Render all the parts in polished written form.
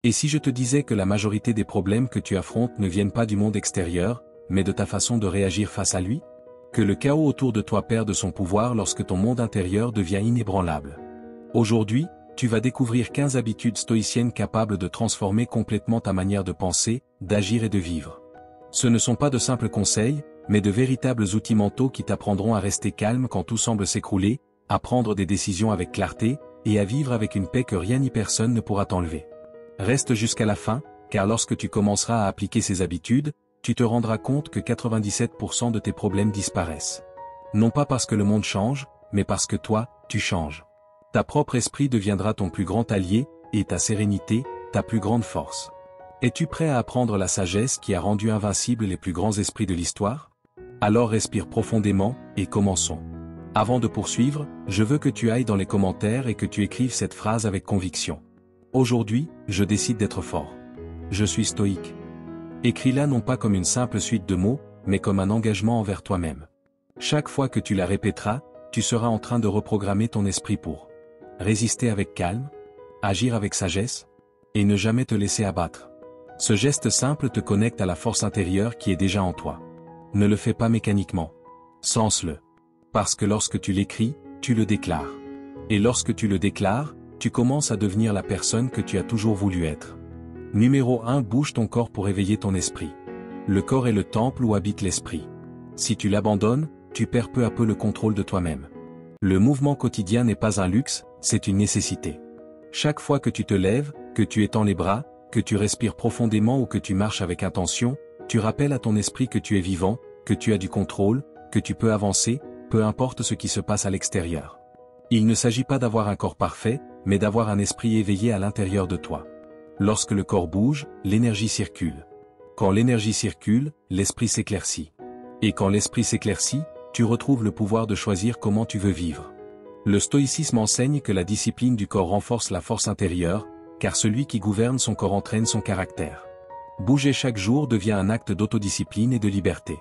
Et si je te disais que la majorité des problèmes que tu affrontes ne viennent pas du monde extérieur, mais de ta façon de réagir face à lui? Que le chaos autour de toi perde son pouvoir lorsque ton monde intérieur devient inébranlable. Aujourd'hui, tu vas découvrir 15 habitudes stoïciennes capables de transformer complètement ta manière de penser, d'agir et de vivre. Ce ne sont pas de simples conseils, mais de véritables outils mentaux qui t'apprendront à rester calme quand tout semble s'écrouler, à prendre des décisions avec clarté, et à vivre avec une paix que rien ni personne ne pourra t'enlever. Reste jusqu'à la fin, car lorsque tu commenceras à appliquer ces habitudes, tu te rendras compte que 97% de tes problèmes disparaissent. Non pas parce que le monde change, mais parce que toi, tu changes. Ta propre esprit deviendra ton plus grand allié, et ta sérénité, ta plus grande force. Es-tu prêt à apprendre la sagesse qui a rendu invincibles les plus grands esprits de l'histoire? Alors respire profondément, et commençons. Avant de poursuivre, je veux que tu ailles dans les commentaires et que tu écrives cette phrase avec conviction. Aujourd'hui, je décide d'être fort. Je suis stoïque. Écris-la non pas comme une simple suite de mots, mais comme un engagement envers toi-même. Chaque fois que tu la répéteras, tu seras en train de reprogrammer ton esprit pour résister avec calme, agir avec sagesse, et ne jamais te laisser abattre. Ce geste simple te connecte à la force intérieure qui est déjà en toi. Ne le fais pas mécaniquement. Sens-le. Parce que lorsque tu l'écris, tu le déclares. Et lorsque tu le déclares, tu commences à devenir la personne que tu as toujours voulu être. Numéro 1. Bouge ton corps pour éveiller ton esprit. Le corps est le temple où habite l'esprit. Si tu l'abandonnes, tu perds peu à peu le contrôle de toi-même. Le mouvement quotidien n'est pas un luxe, c'est une nécessité. Chaque fois que tu te lèves, que tu étends les bras, que tu respires profondément ou que tu marches avec intention, tu rappelles à ton esprit que tu es vivant, que tu as du contrôle, que tu peux avancer, peu importe ce qui se passe à l'extérieur. Il ne s'agit pas d'avoir un corps parfait, mais d'avoir un esprit éveillé à l'intérieur de toi. Lorsque le corps bouge, l'énergie circule. Quand l'énergie circule, l'esprit s'éclaircit. Et quand l'esprit s'éclaircit, tu retrouves le pouvoir de choisir comment tu veux vivre. Le stoïcisme enseigne que la discipline du corps renforce la force intérieure, car celui qui gouverne son corps entraîne son caractère. Bouger chaque jour devient un acte d'autodiscipline et de liberté.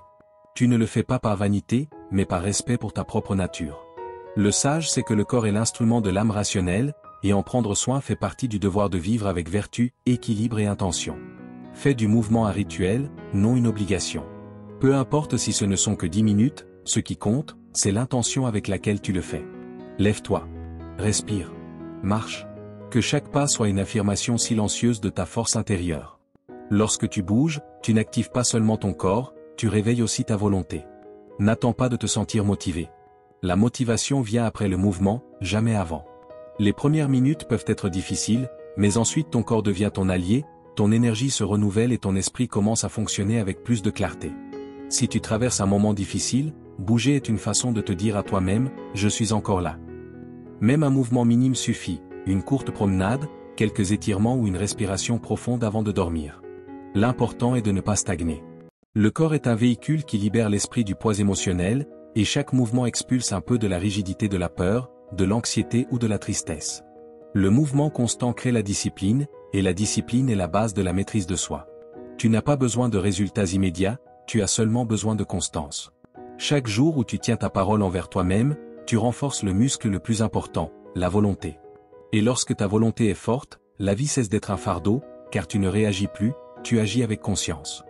Tu ne le fais pas par vanité, mais par respect pour ta propre nature. Le sage sait que le corps est l'instrument de l'âme rationnelle, et en prendre soin fait partie du devoir de vivre avec vertu, équilibre et intention. Fais du mouvement un rituel, non une obligation. Peu importe si ce ne sont que 10 minutes, ce qui compte, c'est l'intention avec laquelle tu le fais. Lève-toi. Respire. Marche. Que chaque pas soit une affirmation silencieuse de ta force intérieure. Lorsque tu bouges, tu n'actives pas seulement ton corps, tu réveilles aussi ta volonté. N'attends pas de te sentir motivé. La motivation vient après le mouvement, jamais avant. Les premières minutes peuvent être difficiles, mais ensuite ton corps devient ton allié, ton énergie se renouvelle et ton esprit commence à fonctionner avec plus de clarté. Si tu traverses un moment difficile, bouger est une façon de te dire à toi-même « Je suis encore là ». Même un mouvement minime suffit, une courte promenade, quelques étirements ou une respiration profonde avant de dormir. L'important est de ne pas stagner. Le corps est un véhicule qui libère l'esprit du poids émotionnel, et chaque mouvement expulse un peu de la rigidité de la peur, de l'anxiété ou de la tristesse. Le mouvement constant crée la discipline, et la discipline est la base de la maîtrise de soi. Tu n'as pas besoin de résultats immédiats, tu as seulement besoin de constance. Chaque jour où tu tiens ta parole envers toi-même, tu renforces le muscle le plus important, la volonté. Et lorsque ta volonté est forte, la vie cesse d'être un fardeau, car tu ne réagis plus, tu agis avec conscience.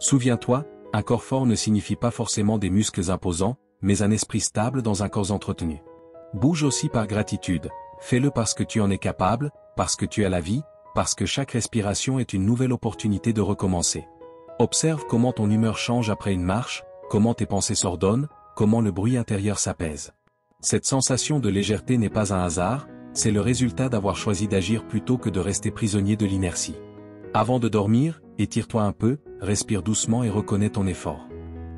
Souviens-toi, un corps fort ne signifie pas forcément des muscles imposants, mais un esprit stable dans un corps entretenu. Bouge aussi par gratitude, fais-le parce que tu en es capable, parce que tu as la vie, parce que chaque respiration est une nouvelle opportunité de recommencer. Observe comment ton humeur change après une marche, comment tes pensées s'ordonnent, comment le bruit intérieur s'apaise. Cette sensation de légèreté n'est pas un hasard, c'est le résultat d'avoir choisi d'agir plutôt que de rester prisonnier de l'inertie. Avant de dormir, étire-toi un peu, respire doucement et reconnais ton effort.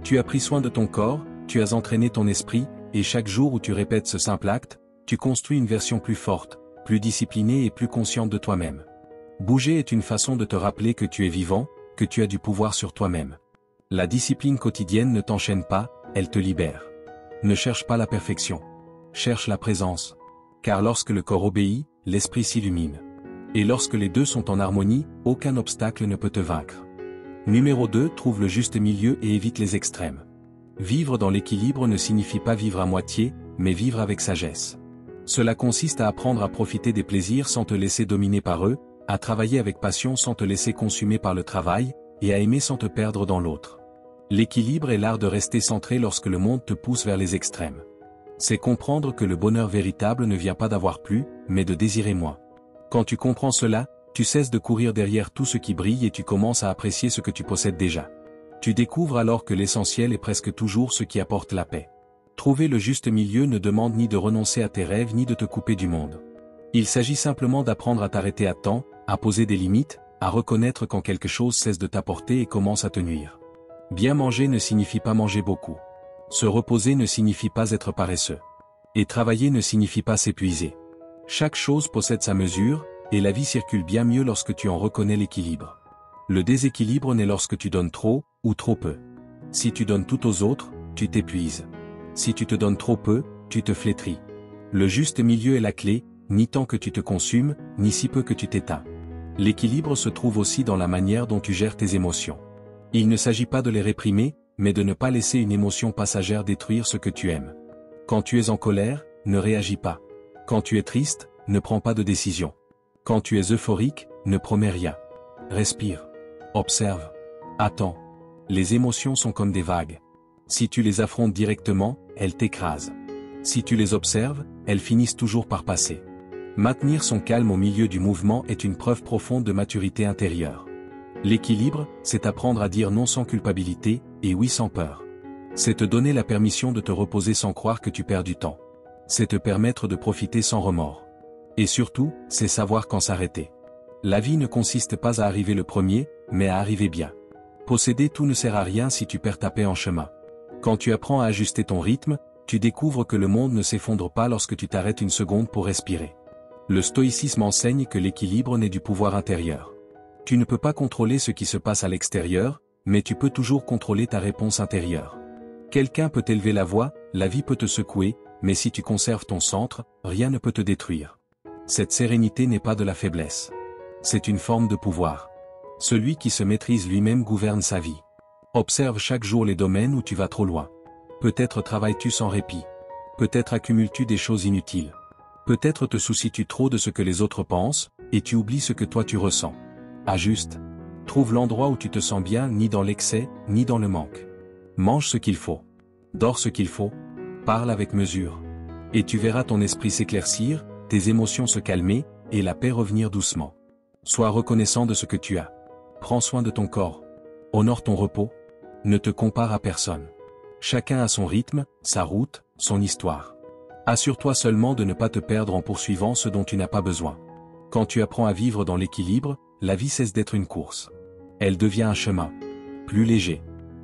Tu as pris soin de ton corps, tu as entraîné ton esprit, et chaque jour où tu répètes ce simple acte, tu construis une version plus forte, plus disciplinée et plus consciente de toi-même. Bouger est une façon de te rappeler que tu es vivant, que tu as du pouvoir sur toi-même. La discipline quotidienne ne t'enchaîne pas, elle te libère. Ne cherche pas la perfection. Cherche la présence. Car lorsque le corps obéit, l'esprit s'illumine. Et lorsque les deux sont en harmonie, aucun obstacle ne peut te vaincre. Numéro 2. Trouve le juste milieu et évite les extrêmes. Vivre dans l'équilibre ne signifie pas vivre à moitié, mais vivre avec sagesse. Cela consiste à apprendre à profiter des plaisirs sans te laisser dominer par eux, à travailler avec passion sans te laisser consumer par le travail, et à aimer sans te perdre dans l'autre. L'équilibre est l'art de rester centré lorsque le monde te pousse vers les extrêmes. C'est comprendre que le bonheur véritable ne vient pas d'avoir plus, mais de désirer moins. Quand tu comprends cela, tu cesses de courir derrière tout ce qui brille et tu commences à apprécier ce que tu possèdes déjà. Tu découvres alors que l'essentiel est presque toujours ce qui apporte la paix. Trouver le juste milieu ne demande ni de renoncer à tes rêves ni de te couper du monde. Il s'agit simplement d'apprendre à t'arrêter à temps, à poser des limites, à reconnaître quand quelque chose cesse de t'apporter et commence à te nuire. Bien manger ne signifie pas manger beaucoup. Se reposer ne signifie pas être paresseux. Et travailler ne signifie pas s'épuiser. Chaque chose possède sa mesure, et la vie circule bien mieux lorsque tu en reconnais l'équilibre. Le déséquilibre naît lorsque tu donnes trop, ou trop peu. Si tu donnes tout aux autres, tu t'épuises. Si tu te donnes trop peu, tu te flétris. Le juste milieu est la clé, ni tant que tu te consumes, ni si peu que tu t'éteins. L'équilibre se trouve aussi dans la manière dont tu gères tes émotions. Il ne s'agit pas de les réprimer, mais de ne pas laisser une émotion passagère détruire ce que tu aimes. Quand tu es en colère, ne réagis pas. Quand tu es triste, ne prends pas de décision. Quand tu es euphorique, ne promets rien. Respire. Observe. Attends. Les émotions sont comme des vagues. Si tu les affrontes directement, elles t'écrasent. Si tu les observes, elles finissent toujours par passer. Maintenir son calme au milieu du mouvement est une preuve profonde de maturité intérieure. L'équilibre, c'est apprendre à dire non sans culpabilité, et oui sans peur. C'est te donner la permission de te reposer sans croire que tu perds du temps. C'est te permettre de profiter sans remords. Et surtout, c'est savoir quand s'arrêter. La vie ne consiste pas à arriver le premier, mais à arriver bien. Posséder tout ne sert à rien si tu perds ta paix en chemin. Quand tu apprends à ajuster ton rythme, tu découvres que le monde ne s'effondre pas lorsque tu t'arrêtes une seconde pour respirer. Le stoïcisme enseigne que l'équilibre naît du pouvoir intérieur. Tu ne peux pas contrôler ce qui se passe à l'extérieur, mais tu peux toujours contrôler ta réponse intérieure. Quelqu'un peut élever la voix, la vie peut te secouer, mais si tu conserves ton centre, rien ne peut te détruire. Cette sérénité n'est pas de la faiblesse. C'est une forme de pouvoir. Celui qui se maîtrise lui-même gouverne sa vie. Observe chaque jour les domaines où tu vas trop loin. Peut-être travailles-tu sans répit. Peut-être accumules-tu des choses inutiles. Peut-être te soucies-tu trop de ce que les autres pensent, et tu oublies ce que toi tu ressens. Ajuste. Trouve l'endroit où tu te sens bien, ni dans l'excès, ni dans le manque. Mange ce qu'il faut. Dors ce qu'il faut. Parle avec mesure. Et tu verras ton esprit s'éclaircir, tes émotions se calmer, et la paix revenir doucement. Sois reconnaissant de ce que tu as. Prends soin de ton corps. Honore ton repos. Ne te compare à personne. Chacun a son rythme, sa route, son histoire. Assure-toi seulement de ne pas te perdre en poursuivant ce dont tu n'as pas besoin. Quand tu apprends à vivre dans l'équilibre, la vie cesse d'être une course. Elle devient un chemin. Plus léger.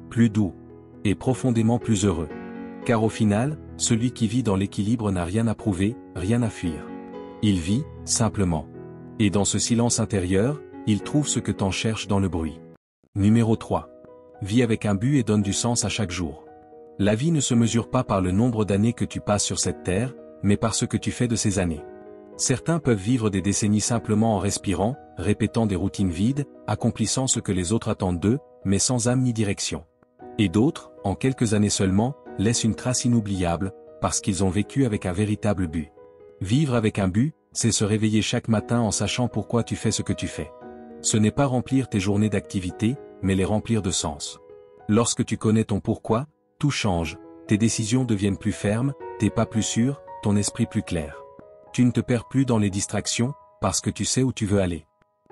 Plus doux. Et profondément plus heureux. Car au final, celui qui vit dans l'équilibre n'a rien à prouver, rien à fuir. Il vit, simplement. Et dans ce silence intérieur, il trouve ce que t'en cherches dans le bruit. Numéro 3. Vis avec un but et donne du sens à chaque jour. La vie ne se mesure pas par le nombre d'années que tu passes sur cette terre, mais par ce que tu fais de ces années. Certains peuvent vivre des décennies simplement en respirant, répétant des routines vides, accomplissant ce que les autres attendent d'eux, mais sans âme ni direction. Et d'autres, en quelques années seulement, laissent une trace inoubliable, parce qu'ils ont vécu avec un véritable but. Vivre avec un but, c'est se réveiller chaque matin en sachant pourquoi tu fais ce que tu fais. Ce n'est pas remplir tes journées d'activité, mais les remplir de sens. Lorsque tu connais ton pourquoi, tout change, tes décisions deviennent plus fermes, tes pas plus sûrs, ton esprit plus clair. Tu ne te perds plus dans les distractions, parce que tu sais où tu veux aller.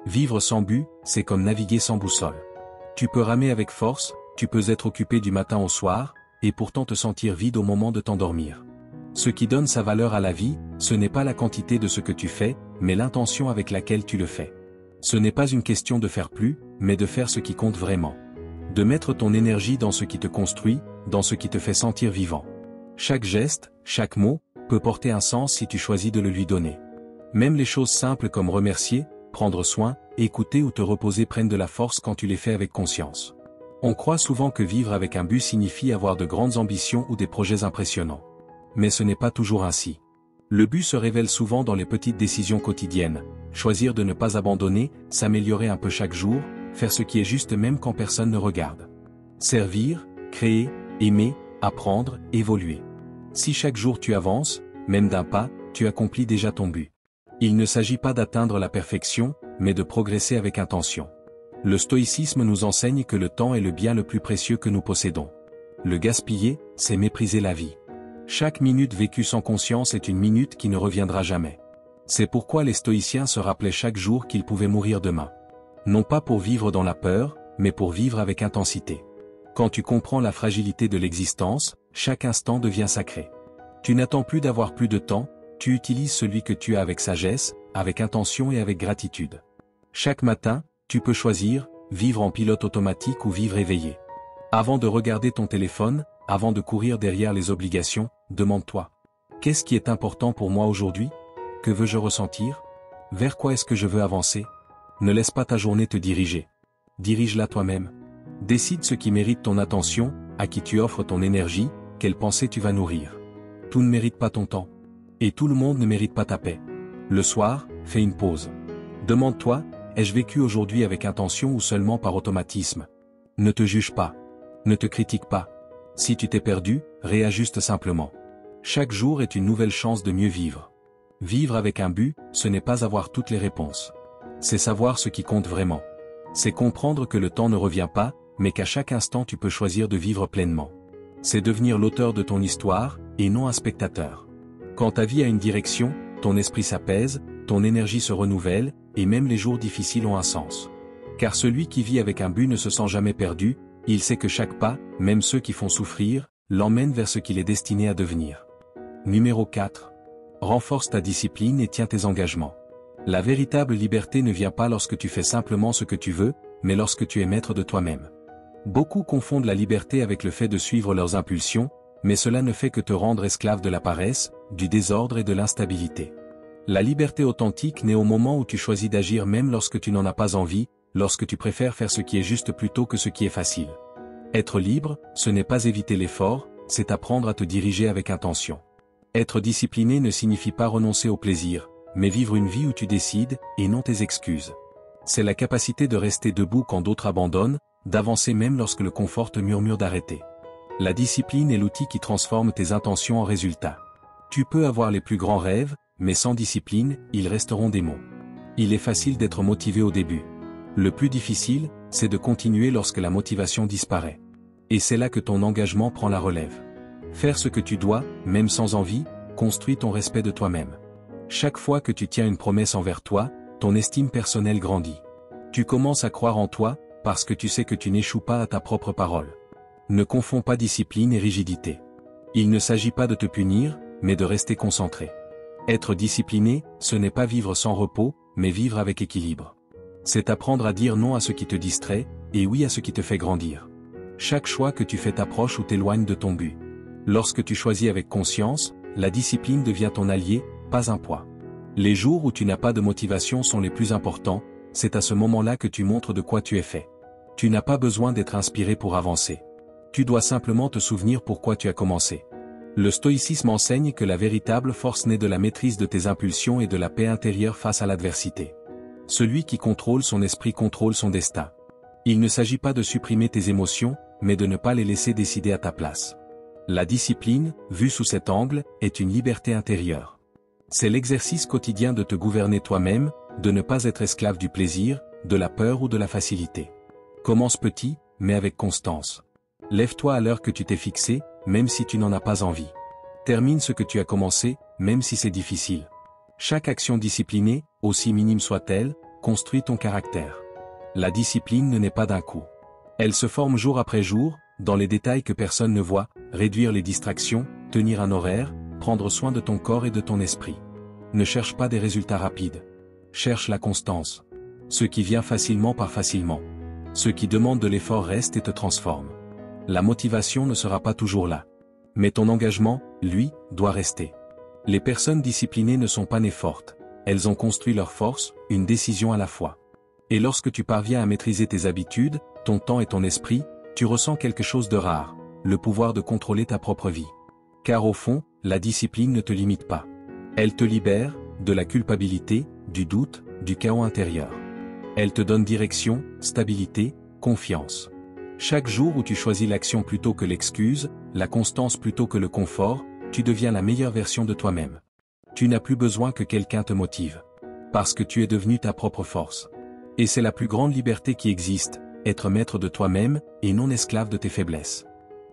Vivre sans but, c'est comme naviguer sans boussole. Tu peux ramer avec force, tu peux être occupé du matin au soir, et pourtant te sentir vide au moment de t'endormir. Ce qui donne sa valeur à la vie, ce n'est pas la quantité de ce que tu fais, mais l'intention avec laquelle tu le fais. Ce n'est pas une question de faire plus, mais de faire ce qui compte vraiment. De mettre ton énergie dans ce qui te construit, dans ce qui te fait sentir vivant. Chaque geste, chaque mot, peut porter un sens si tu choisis de le lui donner. Même les choses simples comme remercier, prendre soin, écouter ou te reposer prennent de la force quand tu les fais avec conscience. On croit souvent que vivre avec un but signifie avoir de grandes ambitions ou des projets impressionnants. Mais ce n'est pas toujours ainsi. Le but se révèle souvent dans les petites décisions quotidiennes. Choisir de ne pas abandonner, s'améliorer un peu chaque jour, faire ce qui est juste même quand personne ne regarde. Servir, créer, aimer, apprendre, évoluer. Si chaque jour tu avances, même d'un pas, tu accomplis déjà ton but. Il ne s'agit pas d'atteindre la perfection, mais de progresser avec intention. Le stoïcisme nous enseigne que le temps est le bien le plus précieux que nous possédons. Le gaspiller, c'est mépriser la vie. Chaque minute vécue sans conscience est une minute qui ne reviendra jamais. C'est pourquoi les stoïciens se rappelaient chaque jour qu'ils pouvaient mourir demain. Non pas pour vivre dans la peur, mais pour vivre avec intensité. Quand tu comprends la fragilité de l'existence, chaque instant devient sacré. Tu n'attends plus d'avoir plus de temps, tu utilises celui que tu as avec sagesse, avec intention et avec gratitude. Chaque matin, tu peux choisir, vivre en pilote automatique ou vivre éveillé. Avant de regarder ton téléphone, avant de courir derrière les obligations, demande-toi. Qu'est-ce qui est important pour moi aujourd'hui? Que veux-je ressentir? Vers quoi est-ce que je veux avancer? Ne laisse pas ta journée te diriger. Dirige-la toi-même. Décide ce qui mérite ton attention, à qui tu offres ton énergie, quelle pensée tu vas nourrir. Tout ne mérite pas ton temps. Et tout le monde ne mérite pas ta paix. Le soir, fais une pause. Demande-toi, ai-je vécu aujourd'hui avec intention ou seulement par automatisme? Ne te juge pas. Ne te critique pas. Si tu t'es perdu, réajuste simplement. Chaque jour est une nouvelle chance de mieux vivre. Vivre avec un but, ce n'est pas avoir toutes les réponses. C'est savoir ce qui compte vraiment. C'est comprendre que le temps ne revient pas, mais qu'à chaque instant tu peux choisir de vivre pleinement. C'est devenir l'auteur de ton histoire, et non un spectateur. Quand ta vie a une direction, ton esprit s'apaise, ton énergie se renouvelle, et même les jours difficiles ont un sens. Car celui qui vit avec un but ne se sent jamais perdu, il sait que chaque pas, même ceux qui font souffrir, l'emmène vers ce qu'il est destiné à devenir. Numéro 4. Renforce ta discipline et tiens tes engagements. La véritable liberté ne vient pas lorsque tu fais simplement ce que tu veux, mais lorsque tu es maître de toi-même. Beaucoup confondent la liberté avec le fait de suivre leurs impulsions, mais cela ne fait que te rendre esclave de la paresse, du désordre et de l'instabilité. La liberté authentique naît au moment où tu choisis d'agir même lorsque tu n'en as pas envie, lorsque tu préfères faire ce qui est juste plutôt que ce qui est facile. Être libre, ce n'est pas éviter l'effort, c'est apprendre à te diriger avec intention. Être discipliné ne signifie pas renoncer au plaisir, mais vivre une vie où tu décides, et non tes excuses. C'est la capacité de rester debout quand d'autres abandonnent, d'avancer même lorsque le confort te murmure d'arrêter. La discipline est l'outil qui transforme tes intentions en résultats. Tu peux avoir les plus grands rêves, mais sans discipline, ils resteront des mots. Il est facile d'être motivé au début. Le plus difficile, c'est de continuer lorsque la motivation disparaît. Et c'est là que ton engagement prend la relève. Faire ce que tu dois, même sans envie, construit ton respect de toi-même. Chaque fois que tu tiens une promesse envers toi, ton estime personnelle grandit. Tu commences à croire en toi, parce que tu sais que tu n'échoues pas à ta propre parole. Ne confonds pas discipline et rigidité. Il ne s'agit pas de te punir, mais de rester concentré. Être discipliné, ce n'est pas vivre sans repos, mais vivre avec équilibre. C'est apprendre à dire non à ce qui te distrait, et oui à ce qui te fait grandir. Chaque choix que tu fais t'approche ou t'éloigne de ton but. Lorsque tu choisis avec conscience, la discipline devient ton allié, pas un poids. Les jours où tu n'as pas de motivation sont les plus importants, c'est à ce moment-là que tu montres de quoi tu es fait. Tu n'as pas besoin d'être inspiré pour avancer. Tu dois simplement te souvenir pourquoi tu as commencé. Le stoïcisme enseigne que la véritable force naît de la maîtrise de tes impulsions et de la paix intérieure face à l'adversité. Celui qui contrôle son esprit contrôle son destin. Il ne s'agit pas de supprimer tes émotions, mais de ne pas les laisser décider à ta place. La discipline, vue sous cet angle, est une liberté intérieure. C'est l'exercice quotidien de te gouverner toi-même, de ne pas être esclave du plaisir, de la peur ou de la facilité. Commence petit, mais avec constance. Lève-toi à l'heure que tu t'es fixée, même si tu n'en as pas envie. Termine ce que tu as commencé, même si c'est difficile. Chaque action disciplinée, aussi minime soit-elle, construit ton caractère. La discipline ne naît pas d'un coup. Elle se forme jour après jour, dans les détails que personne ne voit, réduire les distractions, tenir un horaire, prendre soin de ton corps et de ton esprit. Ne cherche pas des résultats rapides. Cherche la constance. Ce qui vient facilement part facilement. Ce qui demande de l'effort reste et te transforme. La motivation ne sera pas toujours là. Mais ton engagement, lui, doit rester. Les personnes disciplinées ne sont pas nées fortes. Elles ont construit leur force, une décision à la fois. Et lorsque tu parviens à maîtriser tes habitudes, ton temps et ton esprit, tu ressens quelque chose de rare, le pouvoir de contrôler ta propre vie. Car au fond, la discipline ne te limite pas. Elle te libère, de la culpabilité, du doute, du chaos intérieur. Elle te donne direction, stabilité, confiance. Chaque jour où tu choisis l'action plutôt que l'excuse, la constance plutôt que le confort, tu deviens la meilleure version de toi-même. Tu n'as plus besoin que quelqu'un te motive. Parce que tu es devenu ta propre force. Et c'est la plus grande liberté qui existe, être maître de toi-même, et non esclave de tes faiblesses.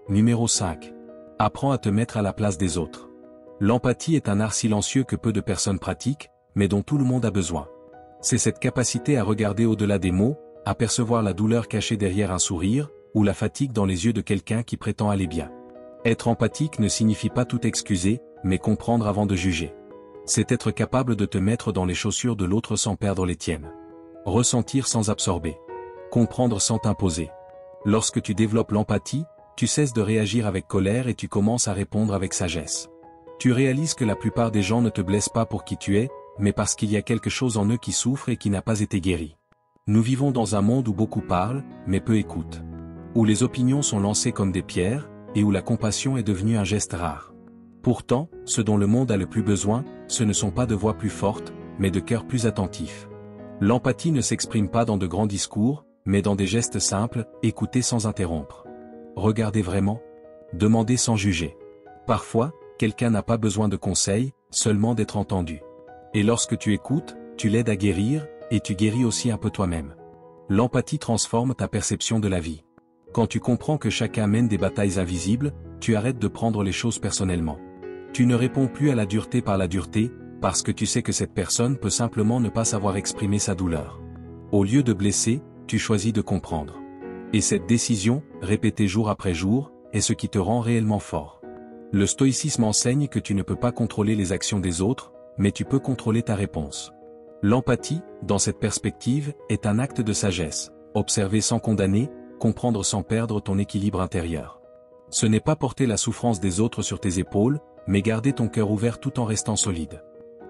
Numéro 5. Apprends à te mettre à la place des autres. L'empathie est un art silencieux que peu de personnes pratiquent, mais dont tout le monde a besoin. C'est cette capacité à regarder au-delà des mots, à percevoir la douleur cachée derrière un sourire, ou la fatigue dans les yeux de quelqu'un qui prétend aller bien. Être empathique ne signifie pas tout excuser, mais comprendre avant de juger. C'est être capable de te mettre dans les chaussures de l'autre sans perdre les tiennes. Ressentir sans absorber. Comprendre sans t'imposer. Lorsque tu développes l'empathie, tu cesses de réagir avec colère et tu commences à répondre avec sagesse. Tu réalises que la plupart des gens ne te blessent pas pour qui tu es, mais parce qu'il y a quelque chose en eux qui souffre et qui n'a pas été guéri. Nous vivons dans un monde où beaucoup parlent, mais peu écoutent. Où les opinions sont lancées comme des pierres, et où la compassion est devenue un geste rare. Pourtant, ce dont le monde a le plus besoin, ce ne sont pas de voix plus fortes, mais de cœurs plus attentifs. L'empathie ne s'exprime pas dans de grands discours, mais dans des gestes simples, écouter sans interrompre. Regarder vraiment. Demander sans juger. Parfois, quelqu'un n'a pas besoin de conseils, seulement d'être entendu. Et lorsque tu écoutes, tu l'aides à guérir, et tu guéris aussi un peu toi-même. L'empathie transforme ta perception de la vie. Quand tu comprends que chacun mène des batailles invisibles, tu arrêtes de prendre les choses personnellement. Tu ne réponds plus à la dureté par la dureté, parce que tu sais que cette personne peut simplement ne pas savoir exprimer sa douleur. Au lieu de blesser, tu choisis de comprendre. Et cette décision, répétée jour après jour, est ce qui te rend réellement fort. Le stoïcisme enseigne que tu ne peux pas contrôler les actions des autres, mais tu peux contrôler ta réponse. L'empathie, dans cette perspective, est un acte de sagesse. Observer sans condamner, comprendre sans perdre ton équilibre intérieur. Ce n'est pas porter la souffrance des autres sur tes épaules, mais garder ton cœur ouvert tout en restant solide.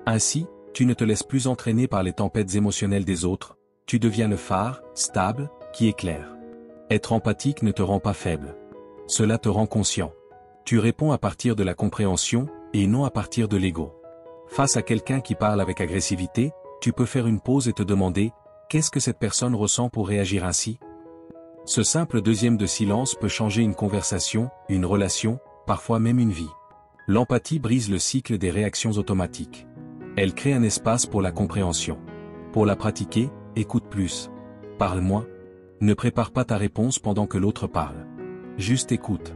Ainsi, tu ne te laisses plus entraîner par les tempêtes émotionnelles des autres, tu deviens le phare, stable, qui éclaire. Être empathique ne te rend pas faible. Cela te rend conscient. Tu réponds à partir de la compréhension, et non à partir de l'ego. Face à quelqu'un qui parle avec agressivité, tu peux faire une pause et te demander, qu'est-ce que cette personne ressent pour réagir ainsi ? Ce simple deuxième de silence peut changer une conversation, une relation, parfois même une vie. L'empathie brise le cycle des réactions automatiques. Elle crée un espace pour la compréhension. Pour la pratiquer, écoute plus. Parle moins. Ne prépare pas ta réponse pendant que l'autre parle. Juste écoute.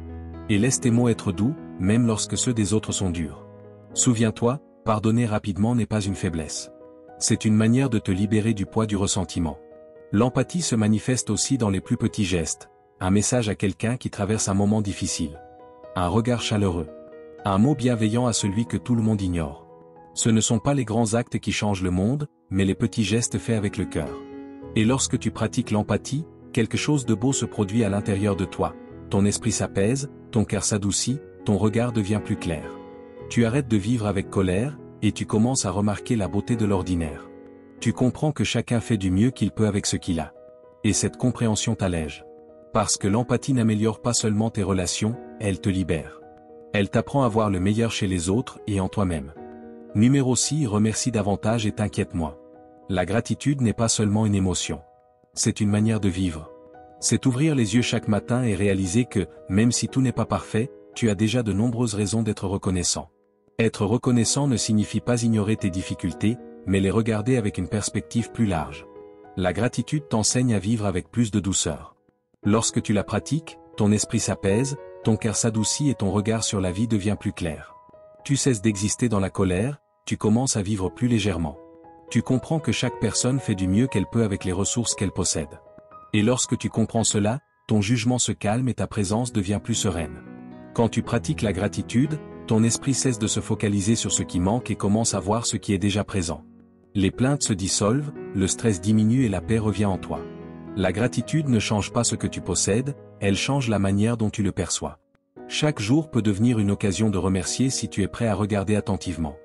Et laisse tes mots être doux, même lorsque ceux des autres sont durs. Souviens-toi, pardonner rapidement n'est pas une faiblesse. C'est une manière de te libérer du poids du ressentiment. L'empathie se manifeste aussi dans les plus petits gestes. Un message à quelqu'un qui traverse un moment difficile. Un regard chaleureux. Un mot bienveillant à celui que tout le monde ignore. Ce ne sont pas les grands actes qui changent le monde, mais les petits gestes faits avec le cœur. Et lorsque tu pratiques l'empathie, quelque chose de beau se produit à l'intérieur de toi. Ton esprit s'apaise, ton cœur s'adoucit, ton regard devient plus clair. Tu arrêtes de vivre avec colère, et tu commences à remarquer la beauté de l'ordinaire. Tu comprends que chacun fait du mieux qu'il peut avec ce qu'il a. Et cette compréhension t'allège. Parce que l'empathie n'améliore pas seulement tes relations, elle te libère. Elle t'apprend à voir le meilleur chez les autres et en toi-même. Numéro 6. Remercie davantage et t'inquiète-moi. La gratitude n'est pas seulement une émotion. C'est une manière de vivre. C'est ouvrir les yeux chaque matin et réaliser que, même si tout n'est pas parfait, tu as déjà de nombreuses raisons d'être reconnaissant. Être reconnaissant ne signifie pas ignorer tes difficultés, mais les regarder avec une perspective plus large. La gratitude t'enseigne à vivre avec plus de douceur. Lorsque tu la pratiques, ton esprit s'apaise, ton cœur s'adoucit et ton regard sur la vie devient plus clair. Tu cesses d'exister dans la colère, tu commences à vivre plus légèrement. Tu comprends que chaque personne fait du mieux qu'elle peut avec les ressources qu'elle possède. Et lorsque tu comprends cela, ton jugement se calme et ta présence devient plus sereine. Quand tu pratiques la gratitude, ton esprit cesse de se focaliser sur ce qui manque et commence à voir ce qui est déjà présent. Les plaintes se dissolvent, le stress diminue et la paix revient en toi. La gratitude ne change pas ce que tu possèdes, elle change la manière dont tu le perçois. Chaque jour peut devenir une occasion de remercier si tu es prêt à regarder attentivement.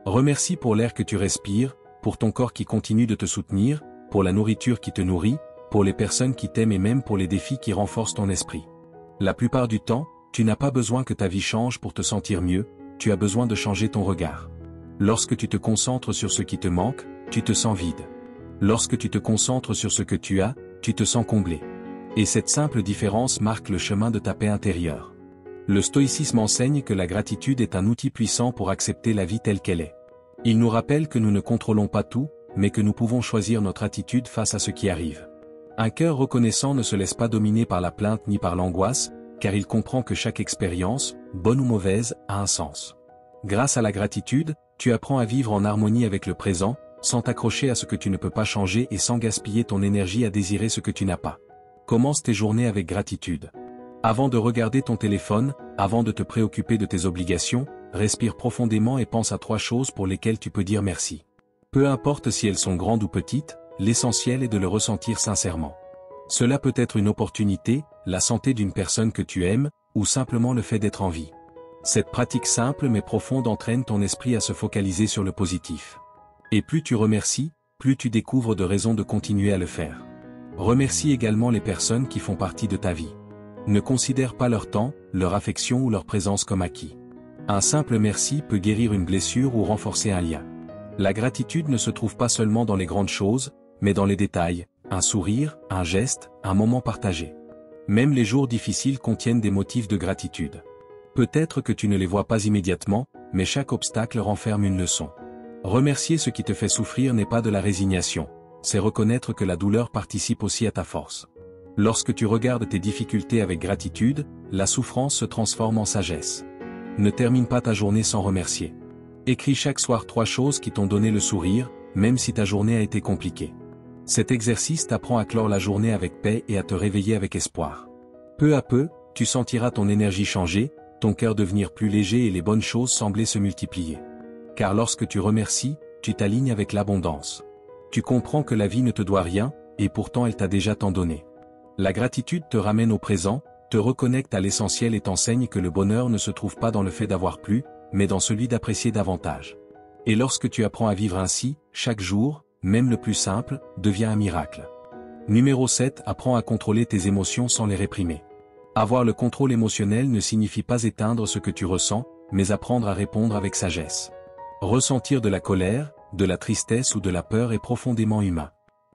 Remercie pour l'air que tu respires, pour ton corps qui continue de te soutenir, pour la nourriture qui te nourrit, pour les personnes qui t'aiment et même pour les défis qui renforcent ton esprit. La plupart du temps, tu n'as pas besoin que ta vie change pour te sentir mieux, tu as besoin de changer ton regard. Lorsque tu te concentres sur ce qui te manque, tu te sens vide. Lorsque tu te concentres sur ce que tu as, tu te sens comblé. Et cette simple différence marque le chemin de ta paix intérieure. Le stoïcisme enseigne que la gratitude est un outil puissant pour accepter la vie telle qu'elle est. Il nous rappelle que nous ne contrôlons pas tout, mais que nous pouvons choisir notre attitude face à ce qui arrive. Un cœur reconnaissant ne se laisse pas dominer par la plainte ni par l'angoisse, car il comprend que chaque expérience, bonne ou mauvaise, a un sens. Grâce à la gratitude, tu apprends à vivre en harmonie avec le présent, sans t'accrocher à ce que tu ne peux pas changer et sans gaspiller ton énergie à désirer ce que tu n'as pas. Commence tes journées avec gratitude. Avant de regarder ton téléphone, avant de te préoccuper de tes obligations, respire profondément et pense à 3 choses pour lesquelles tu peux dire merci. Peu importe si elles sont grandes ou petites, l'essentiel est de le ressentir sincèrement. Cela peut être une opportunité, la santé d'une personne que tu aimes, ou simplement le fait d'être en vie. Cette pratique simple mais profonde entraîne ton esprit à se focaliser sur le positif. Et plus tu remercies, plus tu découvres de raisons de continuer à le faire. Remercie également les personnes qui font partie de ta vie. Ne considère pas leur temps, leur affection ou leur présence comme acquis. Un simple merci peut guérir une blessure ou renforcer un lien. La gratitude ne se trouve pas seulement dans les grandes choses, mais dans les détails, un sourire, un geste, un moment partagé. Même les jours difficiles contiennent des motifs de gratitude. Peut-être que tu ne les vois pas immédiatement, mais chaque obstacle renferme une leçon. Remercier ce qui te fait souffrir n'est pas de la résignation, c'est reconnaître que la douleur participe aussi à ta force. Lorsque tu regardes tes difficultés avec gratitude, la souffrance se transforme en sagesse. Ne termine pas ta journée sans remercier. Écris chaque soir 3 choses qui t'ont donné le sourire, même si ta journée a été compliquée. Cet exercice t'apprend à clore la journée avec paix et à te réveiller avec espoir. Peu à peu, tu sentiras ton énergie changer, ton cœur devenir plus léger et les bonnes choses sembler se multiplier. Car lorsque tu remercies, tu t'alignes avec l'abondance. Tu comprends que la vie ne te doit rien, et pourtant elle t'a déjà tant donné. La gratitude te ramène au présent, te reconnecte à l'essentiel et t'enseigne que le bonheur ne se trouve pas dans le fait d'avoir plus, mais dans celui d'apprécier davantage. Et lorsque tu apprends à vivre ainsi, chaque jour, même le plus simple, devient un miracle. Numéro 7. Apprends à contrôler tes émotions sans les réprimer. Avoir le contrôle émotionnel ne signifie pas éteindre ce que tu ressens, mais apprendre à répondre avec sagesse. Ressentir de la colère, de la tristesse ou de la peur est profondément humain.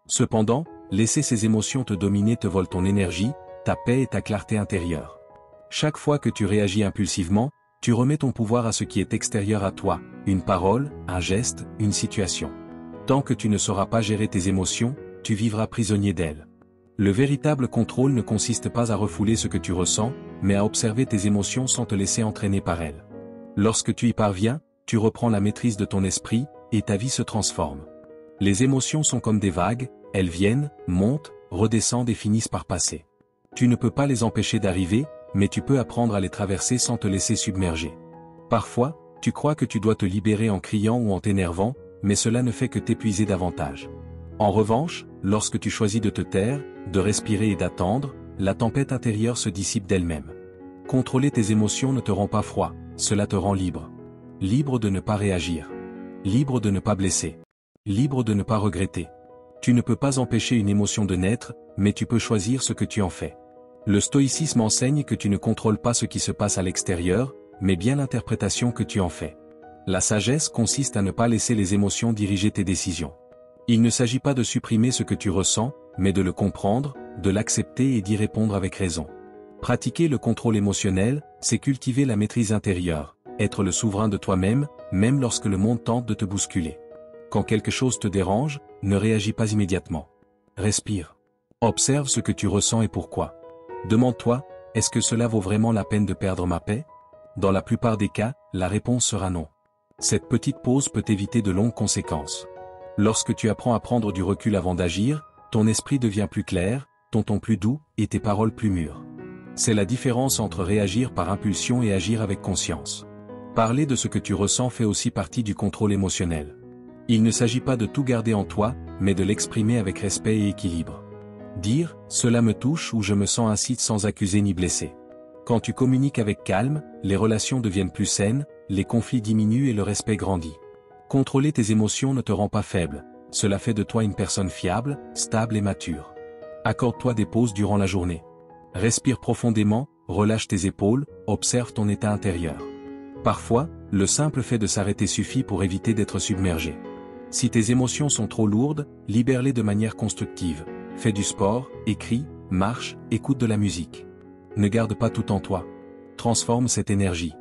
Cependant, laisser ces émotions te dominer te vole ton énergie, ta paix et ta clarté intérieure. Chaque fois que tu réagis impulsivement, tu remets ton pouvoir à ce qui est extérieur à toi, une parole, un geste, une situation. Tant que tu ne sauras pas gérer tes émotions, tu vivras prisonnier d'elles. Le véritable contrôle ne consiste pas à refouler ce que tu ressens, mais à observer tes émotions sans te laisser entraîner par elles. Lorsque tu y parviens, tu reprends la maîtrise de ton esprit, et ta vie se transforme. Les émotions sont comme des vagues, elles viennent, montent, redescendent et finissent par passer. Tu ne peux pas les empêcher d'arriver, mais tu peux apprendre à les traverser sans te laisser submerger. Parfois, tu crois que tu dois te libérer en criant ou en t'énervant, mais cela ne fait que t'épuiser davantage. En revanche, lorsque tu choisis de te taire, de respirer et d'attendre, la tempête intérieure se dissipe d'elle-même. Contrôler tes émotions ne te rend pas froid, cela te rend libre. Libre de ne pas réagir. Libre de ne pas blesser. Libre de ne pas regretter. Tu ne peux pas empêcher une émotion de naître, mais tu peux choisir ce que tu en fais. Le stoïcisme enseigne que tu ne contrôles pas ce qui se passe à l'extérieur, mais bien l'interprétation que tu en fais. La sagesse consiste à ne pas laisser les émotions diriger tes décisions. Il ne s'agit pas de supprimer ce que tu ressens, mais de le comprendre, de l'accepter et d'y répondre avec raison. Pratiquer le contrôle émotionnel, c'est cultiver la maîtrise intérieure, être le souverain de toi-même, même lorsque le monde tente de te bousculer. Quand quelque chose te dérange, ne réagis pas immédiatement. Respire. Observe ce que tu ressens et pourquoi. Demande-toi, est-ce que cela vaut vraiment la peine de perdre ma paix? Dans la plupart des cas, la réponse sera non. Cette petite pause peut éviter de longues conséquences. Lorsque tu apprends à prendre du recul avant d'agir, ton esprit devient plus clair, ton ton plus doux, et tes paroles plus mûres. C'est la différence entre réagir par impulsion et agir avec conscience. Parler de ce que tu ressens fait aussi partie du contrôle émotionnel. Il ne s'agit pas de tout garder en toi, mais de l'exprimer avec respect et équilibre. Dire « cela me touche » ou « je me sens ainsi » sans accuser ni blesser. Quand tu communiques avec calme, les relations deviennent plus saines, les conflits diminuent et le respect grandit. Contrôler tes émotions ne te rend pas faible, cela fait de toi une personne fiable, stable et mature. Accorde-toi des pauses durant la journée. Respire profondément, relâche tes épaules, observe ton état intérieur. Parfois, le simple fait de s'arrêter suffit pour éviter d'être submergé. Si tes émotions sont trop lourdes, libère-les de manière constructive. Fais du sport, écris, marche, écoute de la musique. Ne garde pas tout en toi. Transforme cette énergie.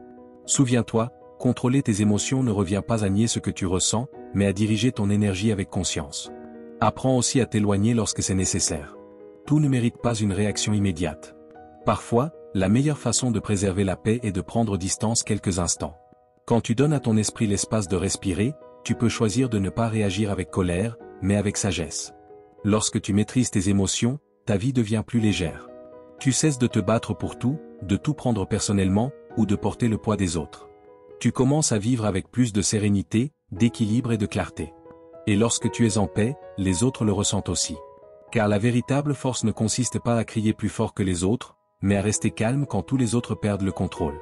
Souviens-toi, contrôler tes émotions ne revient pas à nier ce que tu ressens, mais à diriger ton énergie avec conscience. Apprends aussi à t'éloigner lorsque c'est nécessaire. Tout ne mérite pas une réaction immédiate. Parfois, la meilleure façon de préserver la paix est de prendre distance quelques instants. Quand tu donnes à ton esprit l'espace de respirer, tu peux choisir de ne pas réagir avec colère, mais avec sagesse. Lorsque tu maîtrises tes émotions, ta vie devient plus légère. Tu cesses de te battre pour tout, de tout prendre personnellement, ou de porter le poids des autres. Tu commences à vivre avec plus de sérénité, d'équilibre et de clarté. Et lorsque tu es en paix, les autres le ressentent aussi. Car la véritable force ne consiste pas à crier plus fort que les autres, mais à rester calme quand tous les autres perdent le contrôle.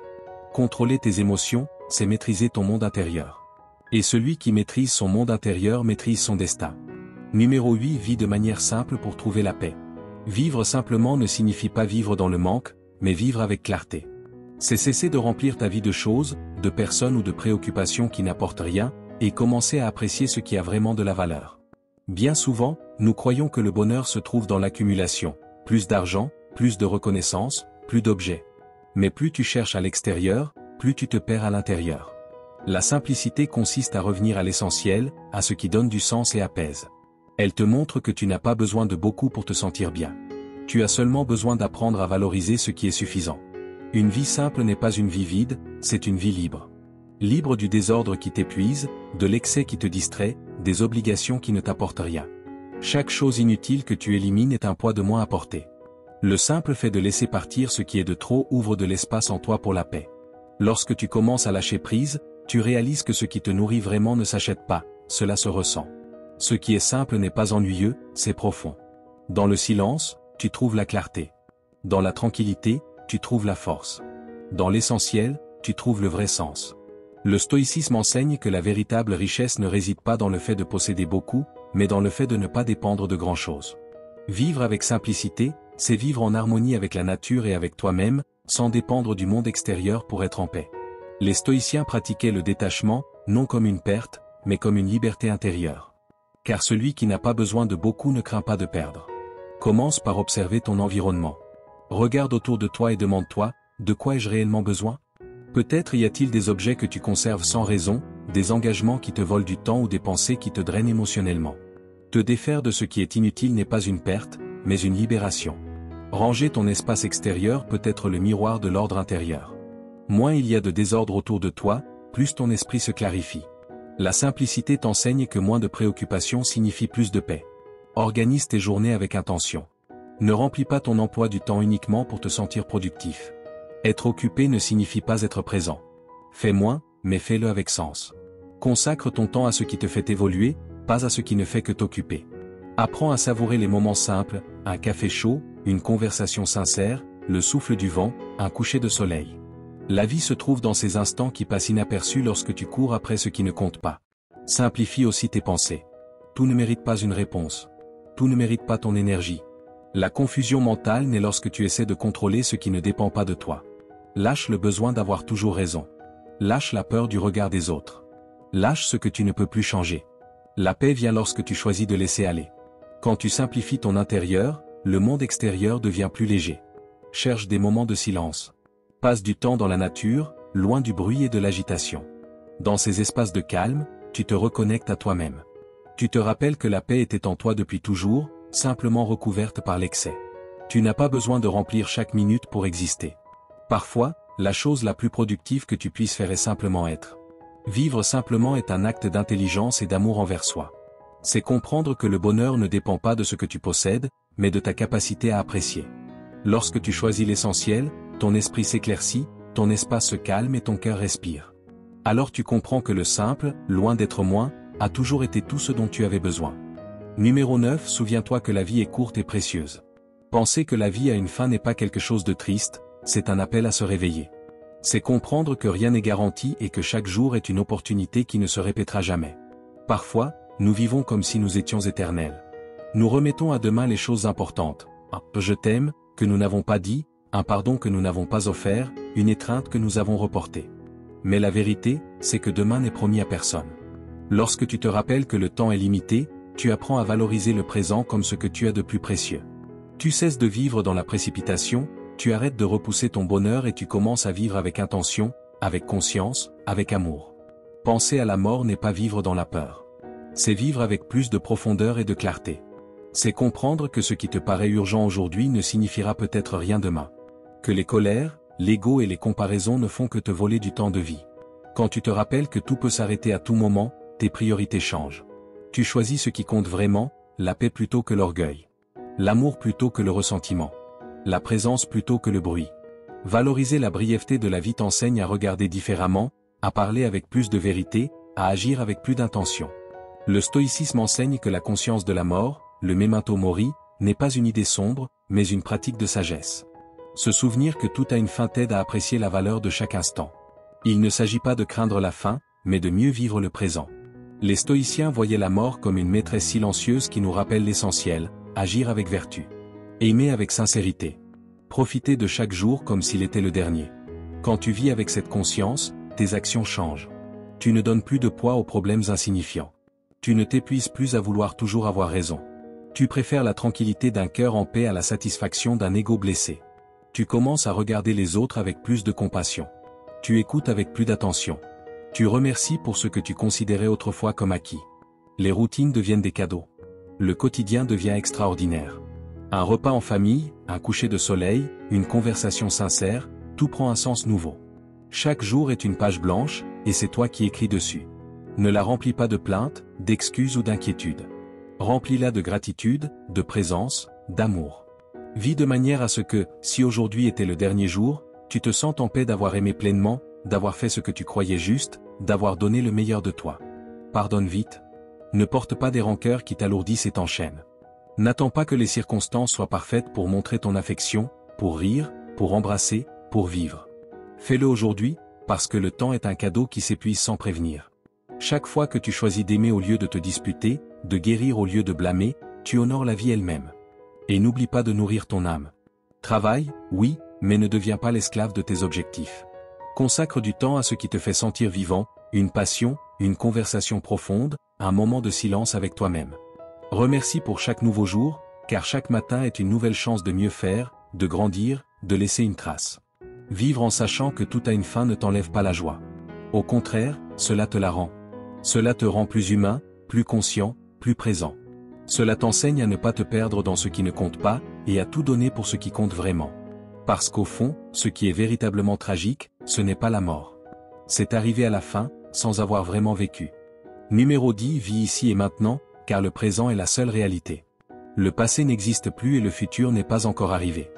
Contrôler tes émotions, c'est maîtriser ton monde intérieur. Et celui qui maîtrise son monde intérieur maîtrise son destin. Numéro 8. Vis de manière simple pour trouver la paix. Vivre simplement ne signifie pas vivre dans le manque, mais vivre avec clarté. C'est cesser de remplir ta vie de choses, de personnes ou de préoccupations qui n'apportent rien, et commencer à apprécier ce qui a vraiment de la valeur. Bien souvent, nous croyons que le bonheur se trouve dans l'accumulation, plus d'argent, plus de reconnaissance, plus d'objets. Mais plus tu cherches à l'extérieur, plus tu te perds à l'intérieur. La simplicité consiste à revenir à l'essentiel, à ce qui donne du sens et apaise. Elle te montre que tu n'as pas besoin de beaucoup pour te sentir bien. Tu as seulement besoin d'apprendre à valoriser ce qui est suffisant. Une vie simple n'est pas une vie vide, c'est une vie libre. Libre du désordre qui t'épuise, de l'excès qui te distrait, des obligations qui ne t'apportent rien. Chaque chose inutile que tu élimines est un poids de moins à porter. Le simple fait de laisser partir ce qui est de trop ouvre de l'espace en toi pour la paix. Lorsque tu commences à lâcher prise, tu réalises que ce qui te nourrit vraiment ne s'achète pas, cela se ressent. Ce qui est simple n'est pas ennuyeux, c'est profond. Dans le silence, tu trouves la clarté. Dans la tranquillité, tu trouves la force. Dans l'essentiel, tu trouves le vrai sens. Le stoïcisme enseigne que la véritable richesse ne réside pas dans le fait de posséder beaucoup, mais dans le fait de ne pas dépendre de grand-chose. Vivre avec simplicité, c'est vivre en harmonie avec la nature et avec toi-même, sans dépendre du monde extérieur pour être en paix. Les stoïciens pratiquaient le détachement, non comme une perte, mais comme une liberté intérieure. Car celui qui n'a pas besoin de beaucoup ne craint pas de perdre. Commence par observer ton environnement. Regarde autour de toi et demande-toi, de quoi ai-je réellement besoin ? Peut-être y a-t-il des objets que tu conserves sans raison, des engagements qui te volent du temps ou des pensées qui te drainent émotionnellement. Te défaire de ce qui est inutile n'est pas une perte, mais une libération. Ranger ton espace extérieur peut être le miroir de l'ordre intérieur. Moins il y a de désordre autour de toi, plus ton esprit se clarifie. La simplicité t'enseigne que moins de préoccupations signifie plus de paix. Organise tes journées avec intention. Ne remplis pas ton emploi du temps uniquement pour te sentir productif. Être occupé ne signifie pas être présent. Fais moins, mais fais-le avec sens. Consacre ton temps à ce qui te fait évoluer, pas à ce qui ne fait que t'occuper. Apprends à savourer les moments simples, un café chaud, une conversation sincère, le souffle du vent, un coucher de soleil. La vie se trouve dans ces instants qui passent inaperçus lorsque tu cours après ce qui ne compte pas. Simplifie aussi tes pensées. Tout ne mérite pas une réponse. Tout ne mérite pas ton énergie. La confusion mentale naît lorsque tu essaies de contrôler ce qui ne dépend pas de toi. Lâche le besoin d'avoir toujours raison. Lâche la peur du regard des autres. Lâche ce que tu ne peux plus changer. La paix vient lorsque tu choisis de laisser aller. Quand tu simplifies ton intérieur, le monde extérieur devient plus léger. Cherche des moments de silence. Passe du temps dans la nature, loin du bruit et de l'agitation. Dans ces espaces de calme, tu te reconnectes à toi-même. Tu te rappelles que la paix était en toi depuis toujours, simplement recouverte par l'excès. Tu n'as pas besoin de remplir chaque minute pour exister. Parfois, la chose la plus productive que tu puisses faire est simplement être. Vivre simplement est un acte d'intelligence et d'amour envers soi. C'est comprendre que le bonheur ne dépend pas de ce que tu possèdes, mais de ta capacité à apprécier. Lorsque tu choisis l'essentiel, ton esprit s'éclaircit, ton espace se calme et ton cœur respire. Alors tu comprends que le simple, loin d'être moins, a toujours été tout ce dont tu avais besoin. Numéro 9. Souviens-toi que la vie est courte et précieuse. Penser que la vie a une fin n'est pas quelque chose de triste, c'est un appel à se réveiller. C'est comprendre que rien n'est garanti et que chaque jour est une opportunité qui ne se répétera jamais. Parfois, nous vivons comme si nous étions éternels. Nous remettons à demain les choses importantes. Un « je t'aime » que nous n'avons pas dit, un pardon que nous n'avons pas offert, une étreinte que nous avons reportée. Mais la vérité, c'est que demain n'est promis à personne. Lorsque tu te rappelles que le temps est limité, tu apprends à valoriser le présent comme ce que tu as de plus précieux. Tu cesses de vivre dans la précipitation, tu arrêtes de repousser ton bonheur et tu commences à vivre avec intention, avec conscience, avec amour. Penser à la mort n'est pas vivre dans la peur. C'est vivre avec plus de profondeur et de clarté. C'est comprendre que ce qui te paraît urgent aujourd'hui ne signifiera peut-être rien demain. Que les colères, l'ego et les comparaisons ne font que te voler du temps de vie. Quand tu te rappelles que tout peut s'arrêter à tout moment, tes priorités changent. Tu choisis ce qui compte vraiment, la paix plutôt que l'orgueil. L'amour plutôt que le ressentiment. La présence plutôt que le bruit. Valoriser la brièveté de la vie t'enseigne à regarder différemment, à parler avec plus de vérité, à agir avec plus d'intention. Le stoïcisme enseigne que la conscience de la mort, le memento mori, n'est pas une idée sombre, mais une pratique de sagesse. Se souvenir que tout a une fin t'aide à apprécier la valeur de chaque instant. Il ne s'agit pas de craindre la fin, mais de mieux vivre le présent. Les stoïciens voyaient la mort comme une maîtresse silencieuse qui nous rappelle l'essentiel, agir avec vertu. Aimer avec sincérité. Profiter de chaque jour comme s'il était le dernier. Quand tu vis avec cette conscience, tes actions changent. Tu ne donnes plus de poids aux problèmes insignifiants. Tu ne t'épuises plus à vouloir toujours avoir raison. Tu préfères la tranquillité d'un cœur en paix à la satisfaction d'un ego blessé. Tu commences à regarder les autres avec plus de compassion. Tu écoutes avec plus d'attention. Tu remercies pour ce que tu considérais autrefois comme acquis. Les routines deviennent des cadeaux. Le quotidien devient extraordinaire. Un repas en famille, un coucher de soleil, une conversation sincère, tout prend un sens nouveau. Chaque jour est une page blanche, et c'est toi qui écris dessus. Ne la remplis pas de plaintes, d'excuses ou d'inquiétudes. Remplis-la de gratitude, de présence, d'amour. Vis de manière à ce que, si aujourd'hui était le dernier jour, tu te sentes en paix d'avoir aimé pleinement, d'avoir fait ce que tu croyais juste, d'avoir donné le meilleur de toi. Pardonne vite. Ne porte pas des rancœurs qui t'alourdissent et t'enchaînent. N'attends pas que les circonstances soient parfaites pour montrer ton affection, pour rire, pour embrasser, pour vivre. Fais-le aujourd'hui, parce que le temps est un cadeau qui s'épuise sans prévenir. Chaque fois que tu choisis d'aimer au lieu de te disputer, de guérir au lieu de blâmer, tu honores la vie elle-même. Et n'oublie pas de nourrir ton âme. Travaille, oui, mais ne deviens pas l'esclave de tes objectifs. Consacre du temps à ce qui te fait sentir vivant, une passion, une conversation profonde, un moment de silence avec toi-même. Remercie pour chaque nouveau jour, car chaque matin est une nouvelle chance de mieux faire, de grandir, de laisser une trace. Vivre en sachant que tout a une fin ne t'enlève pas la joie. Au contraire, cela te la rend. Cela te rend plus humain, plus conscient, plus présent. Cela t'enseigne à ne pas te perdre dans ce qui ne compte pas, et à tout donner pour ce qui compte vraiment. Parce qu'au fond, ce qui est véritablement tragique, ce n'est pas la mort. C'est arriver à la fin, sans avoir vraiment vécu. Numéro 10. Vis ici et maintenant, car le présent est la seule réalité. Le passé n'existe plus et le futur n'est pas encore arrivé.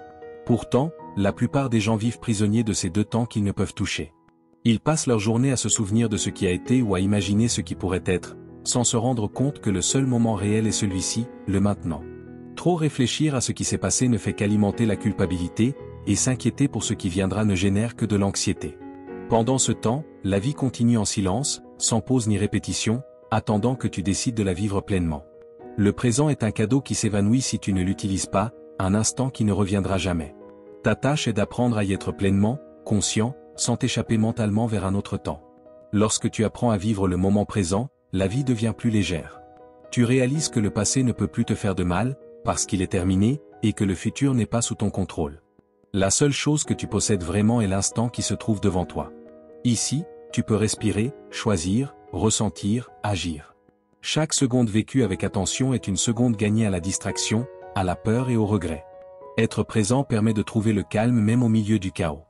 Pourtant, la plupart des gens vivent prisonniers de ces deux temps qu'ils ne peuvent toucher. Ils passent leur journée à se souvenir de ce qui a été ou à imaginer ce qui pourrait être, sans se rendre compte que le seul moment réel est celui-ci, le maintenant. Trop réfléchir à ce qui s'est passé ne fait qu'alimenter la culpabilité, et s'inquiéter pour ce qui viendra ne génère que de l'anxiété. Pendant ce temps, la vie continue en silence, sans pause ni répétition, attendant que tu décides de la vivre pleinement. Le présent est un cadeau qui s'évanouit si tu ne l'utilises pas, un instant qui ne reviendra jamais. Ta tâche est d'apprendre à y être pleinement, conscient, sans t'échapper mentalement vers un autre temps. Lorsque tu apprends à vivre le moment présent, la vie devient plus légère. Tu réalises que le passé ne peut plus te faire de mal, parce qu'il est terminé, et que le futur n'est pas sous ton contrôle. La seule chose que tu possèdes vraiment est l'instant qui se trouve devant toi. Ici, tu peux respirer, choisir, ressentir, agir. Chaque seconde vécue avec attention est une seconde gagnée à la distraction, à la peur et au regret. Être présent permet de trouver le calme même au milieu du chaos.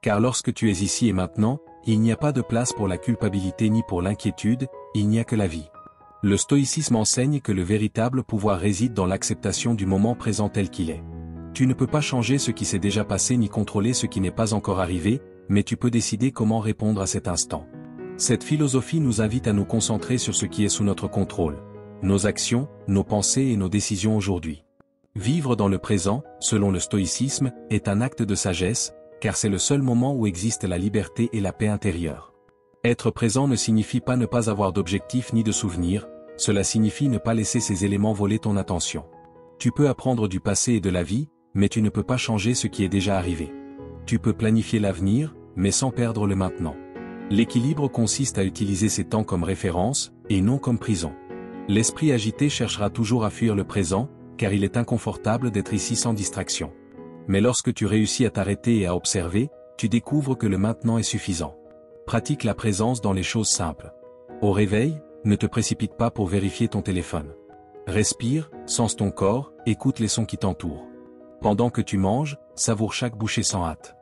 Car lorsque tu es ici et maintenant, il n'y a pas de place pour la culpabilité ni pour l'inquiétude, il n'y a que la vie. Le stoïcisme enseigne que le véritable pouvoir réside dans l'acceptation du moment présent tel qu'il est. Tu ne peux pas changer ce qui s'est déjà passé ni contrôler ce qui n'est pas encore arrivé, mais tu peux décider comment répondre à cet instant. Cette philosophie nous invite à nous concentrer sur ce qui est sous notre contrôle. Nos actions, nos pensées et nos décisions aujourd'hui. Vivre dans le présent, selon le stoïcisme, est un acte de sagesse, car c'est le seul moment où existe la liberté et la paix intérieure. Être présent ne signifie pas ne pas avoir d'objectif ni de souvenirs, cela signifie ne pas laisser ces éléments voler ton attention. Tu peux apprendre du passé et de la vie, mais tu ne peux pas changer ce qui est déjà arrivé. Tu peux planifier l'avenir, mais sans perdre le maintenant. L'équilibre consiste à utiliser ces temps comme référence, et non comme prison. L'esprit agité cherchera toujours à fuir le présent, car il est inconfortable d'être ici sans distraction. Mais lorsque tu réussis à t'arrêter et à observer, tu découvres que le maintenant est suffisant. Pratique la présence dans les choses simples. Au réveil, Ne te précipite pas pour vérifier ton téléphone. Respire, sens ton corps, écoute les sons qui t'entourent. Pendant que tu manges, savoure chaque bouchée sans hâte.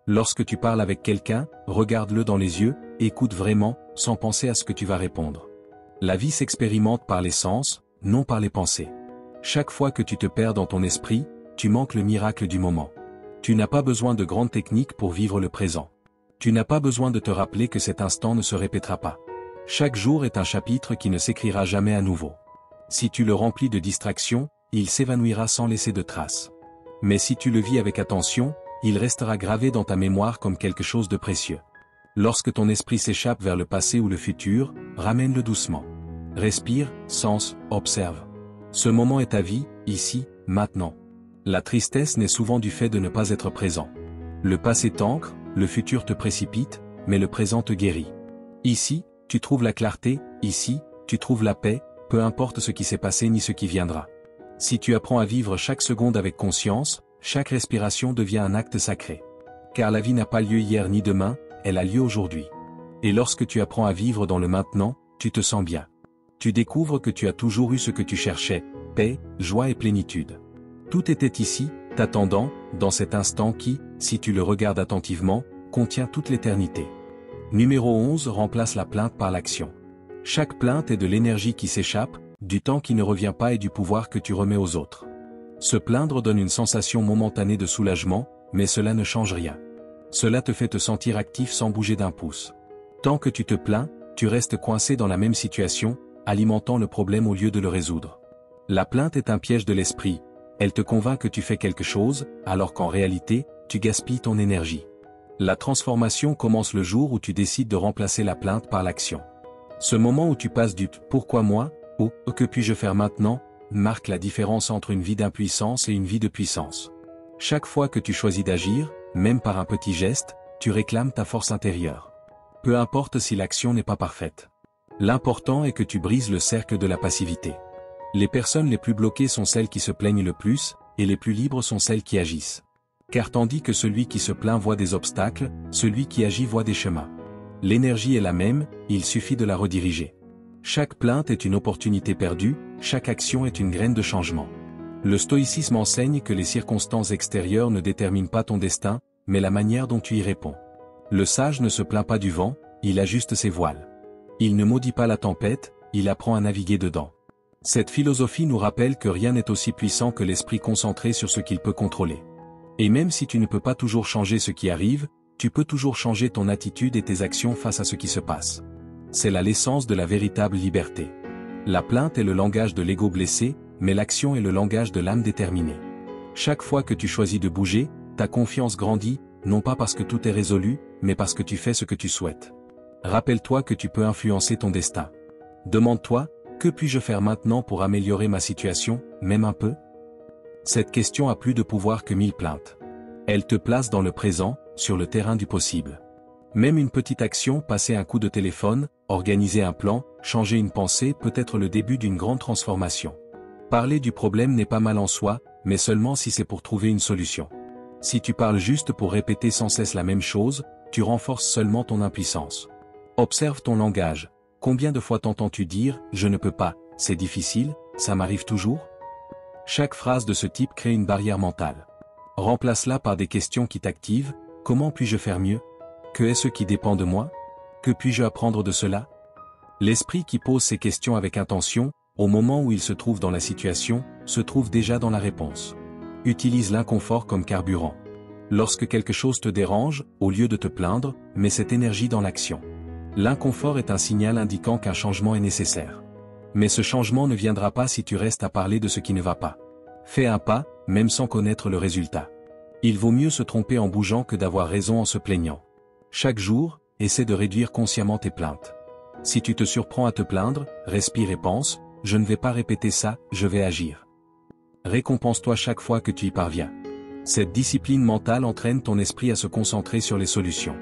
Lorsque tu parles avec quelqu'un, regarde-le dans les yeux, écoute vraiment, sans penser à ce que tu vas répondre. La vie s'expérimente par les sens, non par les pensées. Chaque fois que tu te perds dans ton esprit, tu manques le miracle du moment. Tu n'as pas besoin de grandes techniques pour vivre le présent. Tu n'as pas besoin de te rappeler que cet instant ne se répétera pas. Chaque jour est un chapitre qui ne s'écrira jamais à nouveau. Si tu le remplis de distractions, il s'évanouira sans laisser de traces. Mais si tu le vis avec attention, il restera gravé dans ta mémoire comme quelque chose de précieux. Lorsque ton esprit s'échappe vers le passé ou le futur, ramène-le doucement. Respire, sens, observe. Ce moment est ta vie, ici, maintenant. La tristesse naît souvent du fait de ne pas être présent. Le passé t'ancre, le futur te précipite, mais le présent te guérit. Ici, tu trouves la clarté, ici, tu trouves la paix, peu importe ce qui s'est passé ni ce qui viendra. Si tu apprends à vivre chaque seconde avec conscience, chaque respiration devient un acte sacré. Car la vie n'a pas lieu hier ni demain, elle a lieu aujourd'hui. Et lorsque tu apprends à vivre dans le maintenant, tu te sens bien. Tu découvres que tu as toujours eu ce que tu cherchais, paix, joie et plénitude. Tout était ici, t'attendant, dans cet instant qui, si tu le regardes attentivement, contient toute l'éternité. Numéro 11 remplace la plainte par l'action. Chaque plainte est de l'énergie qui s'échappe, du temps qui ne revient pas et du pouvoir que tu remets aux autres. Se plaindre donne une sensation momentanée de soulagement, mais cela ne change rien. Cela te fait te sentir actif sans bouger d'un pouce. Tant que tu te plains, tu restes coincé dans la même situation, alimentant le problème au lieu de le résoudre. La plainte est un piège de l'esprit, elle te convainc que tu fais quelque chose, alors qu'en réalité, tu gaspilles ton énergie. La transformation commence le jour où tu décides de remplacer la plainte par l'action. Ce moment où tu passes du « pourquoi moi » au « que puis-je faire maintenant » marque la différence entre une vie d'impuissance et une vie de puissance. Chaque fois que tu choisis d'agir, même par un petit geste, tu réclames ta force intérieure. Peu importe si l'action n'est pas parfaite. L'important est que tu brises le cercle de la passivité. Les personnes les plus bloquées sont celles qui se plaignent le plus, et les plus libres sont celles qui agissent. Car tandis que celui qui se plaint voit des obstacles, celui qui agit voit des chemins. L'énergie est la même, il suffit de la rediriger. Chaque plainte est une opportunité perdue, chaque action est une graine de changement. Le stoïcisme enseigne que les circonstances extérieures ne déterminent pas ton destin, mais la manière dont tu y réponds. Le sage ne se plaint pas du vent, il ajuste ses voiles. Il ne maudit pas la tempête, il apprend à naviguer dedans. Cette philosophie nous rappelle que rien n'est aussi puissant que l'esprit concentré sur ce qu'il peut contrôler. Et même si tu ne peux pas toujours changer ce qui arrive, tu peux toujours changer ton attitude et tes actions face à ce qui se passe. C'est là l'essence de la véritable liberté. La plainte est le langage de l'ego blessé, mais l'action est le langage de l'âme déterminée. Chaque fois que tu choisis de bouger, ta confiance grandit, non pas parce que tout est résolu, mais parce que tu fais ce que tu souhaites. Rappelle-toi que tu peux influencer ton destin. Demande-toi, que puis-je faire maintenant pour améliorer ma situation, même un peu ? Cette question a plus de pouvoir que 1000 plaintes. Elle te place dans le présent, sur le terrain du possible. Même une petite action, passer un coup de téléphone, organiser un plan, changer une pensée peut être le début d'une grande transformation. Parler du problème n'est pas mal en soi, mais seulement si c'est pour trouver une solution. Si tu parles juste pour répéter sans cesse la même chose, tu renforces seulement ton impuissance. Observe ton langage. Combien de fois t'entends-tu dire « je ne peux pas, c'est difficile, ça m'arrive toujours ?» Chaque phrase de ce type crée une barrière mentale. Remplace-la par des questions qui t'activent. Comment puis-je faire mieux ? Que est-ce qui dépend de moi ? Que puis-je apprendre de cela ? L'esprit qui pose ces questions avec intention, au moment où il se trouve dans la situation, se trouve déjà dans la réponse. Utilise l'inconfort comme carburant. Lorsque quelque chose te dérange, au lieu de te plaindre, mets cette énergie dans l'action. L'inconfort est un signal indiquant qu'un changement est nécessaire. Mais ce changement ne viendra pas si tu restes à parler de ce qui ne va pas. Fais un pas, même sans connaître le résultat. Il vaut mieux se tromper en bougeant que d'avoir raison en se plaignant. Chaque jour, essaie de réduire consciemment tes plaintes. Si tu te surprends à te plaindre, respire et pense, je ne vais pas répéter ça, je vais agir. Récompense-toi chaque fois que tu y parviens. Cette discipline mentale entraîne ton esprit à se concentrer sur les solutions.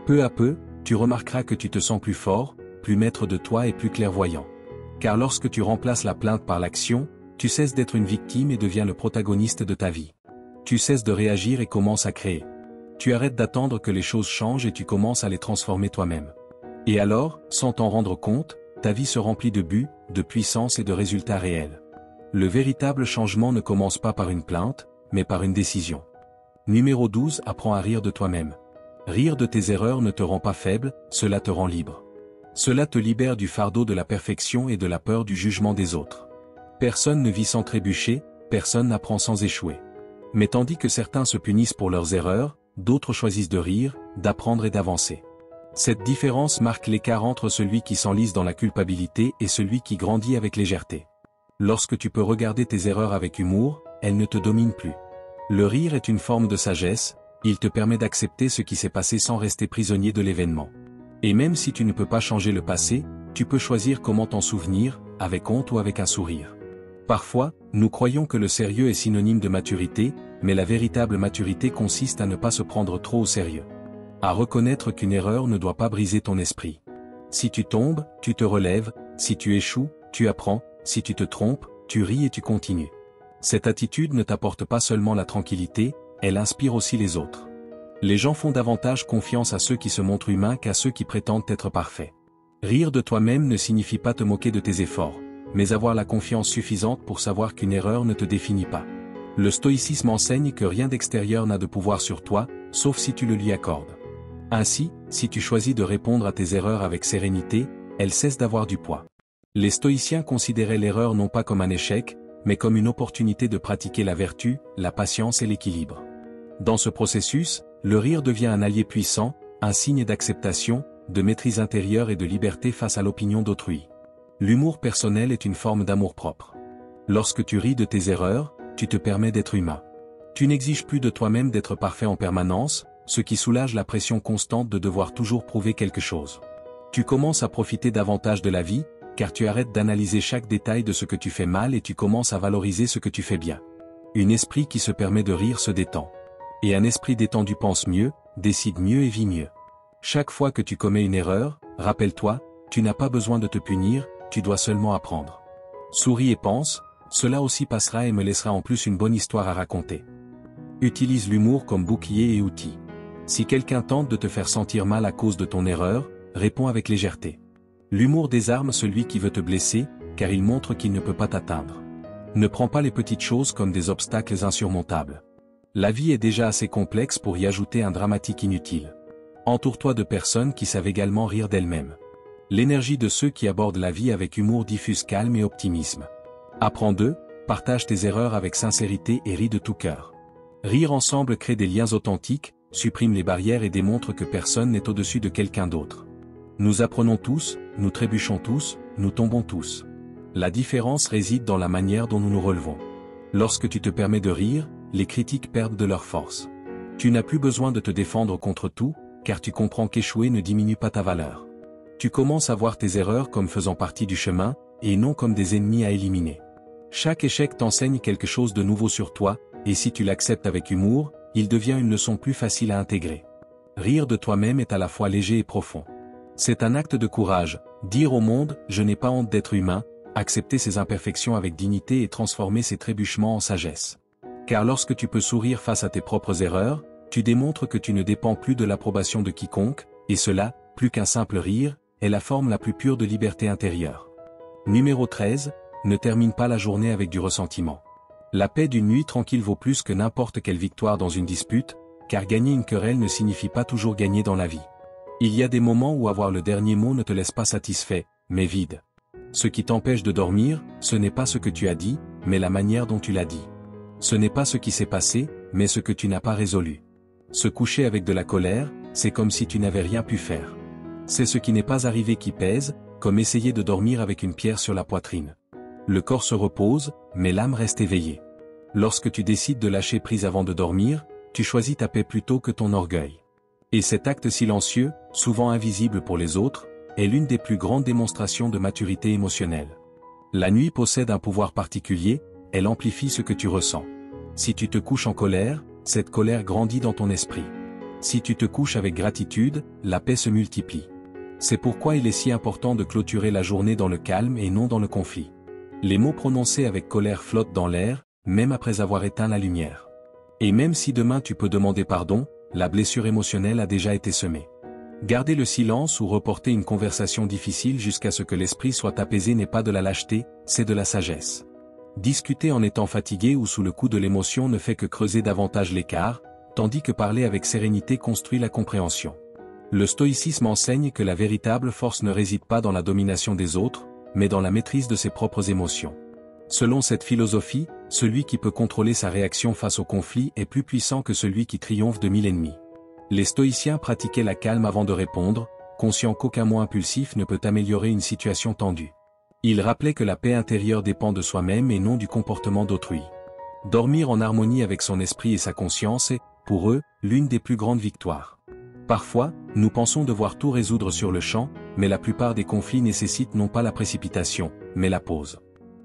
Peu à peu, tu remarqueras que tu te sens plus fort, plus maître de toi et plus clairvoyant. Car lorsque tu remplaces la plainte par l'action, tu cesses d'être une victime et deviens le protagoniste de ta vie. Tu cesses de réagir et commences à créer. Tu arrêtes d'attendre que les choses changent et tu commences à les transformer toi-même. Et alors, sans t'en rendre compte, ta vie se remplit de buts, de puissance et de résultats réels. Le véritable changement ne commence pas par une plainte, mais par une décision. Numéro 12. Apprends à rire de toi-même. Rire de tes erreurs ne te rend pas faible, cela te rend libre. Cela te libère du fardeau de la perfection et de la peur du jugement des autres. Personne ne vit sans trébucher, personne n'apprend sans échouer. Mais tandis que certains se punissent pour leurs erreurs, d'autres choisissent de rire, d'apprendre et d'avancer. Cette différence marque l'écart entre celui qui s'enlise dans la culpabilité et celui qui grandit avec légèreté. Lorsque tu peux regarder tes erreurs avec humour, elles ne te dominent plus. Le rire est une forme de sagesse, il te permet d'accepter ce qui s'est passé sans rester prisonnier de l'événement. Et même si tu ne peux pas changer le passé, tu peux choisir comment t'en souvenir, avec honte ou avec un sourire. Parfois, nous croyons que le sérieux est synonyme de maturité, mais la véritable maturité consiste à ne pas se prendre trop au sérieux. À reconnaître qu'une erreur ne doit pas briser ton esprit. Si tu tombes, tu te relèves, si tu échoues, tu apprends, si tu te trompes, tu ris et tu continues. Cette attitude ne t'apporte pas seulement la tranquillité, elle inspire aussi les autres. Les gens font davantage confiance à ceux qui se montrent humains qu'à ceux qui prétendent être parfaits. Rire de toi-même ne signifie pas te moquer de tes efforts, mais avoir la confiance suffisante pour savoir qu'une erreur ne te définit pas. Le stoïcisme enseigne que rien d'extérieur n'a de pouvoir sur toi, sauf si tu le lui accordes. Ainsi, si tu choisis de répondre à tes erreurs avec sérénité, elles cessent d'avoir du poids. Les stoïciens considéraient l'erreur non pas comme un échec, mais comme une opportunité de pratiquer la vertu, la patience et l'équilibre. Dans ce processus, le rire devient un allié puissant, un signe d'acceptation, de maîtrise intérieure et de liberté face à l'opinion d'autrui. L'humour personnel est une forme d'amour-propre. Lorsque tu ris de tes erreurs, tu te permets d'être humain. Tu n'exiges plus de toi-même d'être parfait en permanence, ce qui soulage la pression constante de devoir toujours prouver quelque chose. Tu commences à profiter davantage de la vie, car tu arrêtes d'analyser chaque détail de ce que tu fais mal et tu commences à valoriser ce que tu fais bien. Un esprit qui se permet de rire se détend. Et un esprit détendu pense mieux, décide mieux et vit mieux. Chaque fois que tu commets une erreur, rappelle-toi, tu n'as pas besoin de te punir, tu dois seulement apprendre. Souris et pense, cela aussi passera et me laissera en plus une bonne histoire à raconter. Utilise l'humour comme bouclier et outil. Si quelqu'un tente de te faire sentir mal à cause de ton erreur, réponds avec légèreté. L'humour désarme celui qui veut te blesser, car il montre qu'il ne peut pas t'atteindre. Ne prends pas les petites choses comme des obstacles insurmontables. La vie est déjà assez complexe pour y ajouter un dramatique inutile. Entoure-toi de personnes qui savent également rire d'elles-mêmes. L'énergie de ceux qui abordent la vie avec humour diffuse calme et optimisme. Apprends d'eux, partage tes erreurs avec sincérité et ris de tout cœur. Rire ensemble crée des liens authentiques, supprime les barrières et démontre que personne n'est au-dessus de quelqu'un d'autre. Nous apprenons tous, nous trébuchons tous, nous tombons tous. La différence réside dans la manière dont nous nous relevons. Lorsque tu te permets de rire, les critiques perdent de leur force. Tu n'as plus besoin de te défendre contre tout, car tu comprends qu'échouer ne diminue pas ta valeur. Tu commences à voir tes erreurs comme faisant partie du chemin, et non comme des ennemis à éliminer. Chaque échec t'enseigne quelque chose de nouveau sur toi, et si tu l'acceptes avec humour, il devient une leçon plus facile à intégrer. Rire de toi-même est à la fois léger et profond. C'est un acte de courage, dire au monde « je n'ai pas honte d'être humain », accepter ses imperfections avec dignité et transformer ses trébuchements en sagesse. Car lorsque tu peux sourire face à tes propres erreurs, tu démontres que tu ne dépends plus de l'approbation de quiconque, et cela, plus qu'un simple rire, est la forme la plus pure de liberté intérieure. Numéro 13, ne termine pas la journée avec du ressentiment. La paix d'une nuit tranquille vaut plus que n'importe quelle victoire dans une dispute, car gagner une querelle ne signifie pas toujours gagner dans la vie. Il y a des moments où avoir le dernier mot ne te laisse pas satisfait, mais vide. Ce qui t'empêche de dormir, ce n'est pas ce que tu as dit, mais la manière dont tu l'as dit. Ce n'est pas ce qui s'est passé, mais ce que tu n'as pas résolu. Se coucher avec de la colère, c'est comme si tu n'avais rien pu faire. C'est ce qui n'est pas arrivé qui pèse, comme essayer de dormir avec une pierre sur la poitrine. Le corps se repose, mais l'âme reste éveillée. Lorsque tu décides de lâcher prise avant de dormir, tu choisis ta paix plutôt que ton orgueil. Et cet acte silencieux, souvent invisible pour les autres, est l'une des plus grandes démonstrations de maturité émotionnelle. La nuit possède un pouvoir particulier, elle amplifie ce que tu ressens. Si tu te couches en colère, cette colère grandit dans ton esprit. Si tu te couches avec gratitude, la paix se multiplie. C'est pourquoi il est si important de clôturer la journée dans le calme et non dans le conflit. Les mots prononcés avec colère flottent dans l'air, même après avoir éteint la lumière. Et même si demain tu peux demander pardon, la blessure émotionnelle a déjà été semée. Garder le silence ou reporter une conversation difficile jusqu'à ce que l'esprit soit apaisé n'est pas de la lâcheté, c'est de la sagesse. Discuter en étant fatigué ou sous le coup de l'émotion ne fait que creuser davantage l'écart, tandis que parler avec sérénité construit la compréhension. Le stoïcisme enseigne que la véritable force ne réside pas dans la domination des autres, mais dans la maîtrise de ses propres émotions. Selon cette philosophie, celui qui peut contrôler sa réaction face au conflit est plus puissant que celui qui triomphe de 1000 ennemis. Les stoïciens pratiquaient la calme avant de répondre, conscients qu'aucun mot impulsif ne peut améliorer une situation tendue. Ils rappelaient que la paix intérieure dépend de soi-même et non du comportement d'autrui. Dormir en harmonie avec son esprit et sa conscience est, pour eux, l'une des plus grandes victoires. Parfois, nous pensons devoir tout résoudre sur le champ, mais la plupart des conflits nécessitent non pas la précipitation, mais la pause.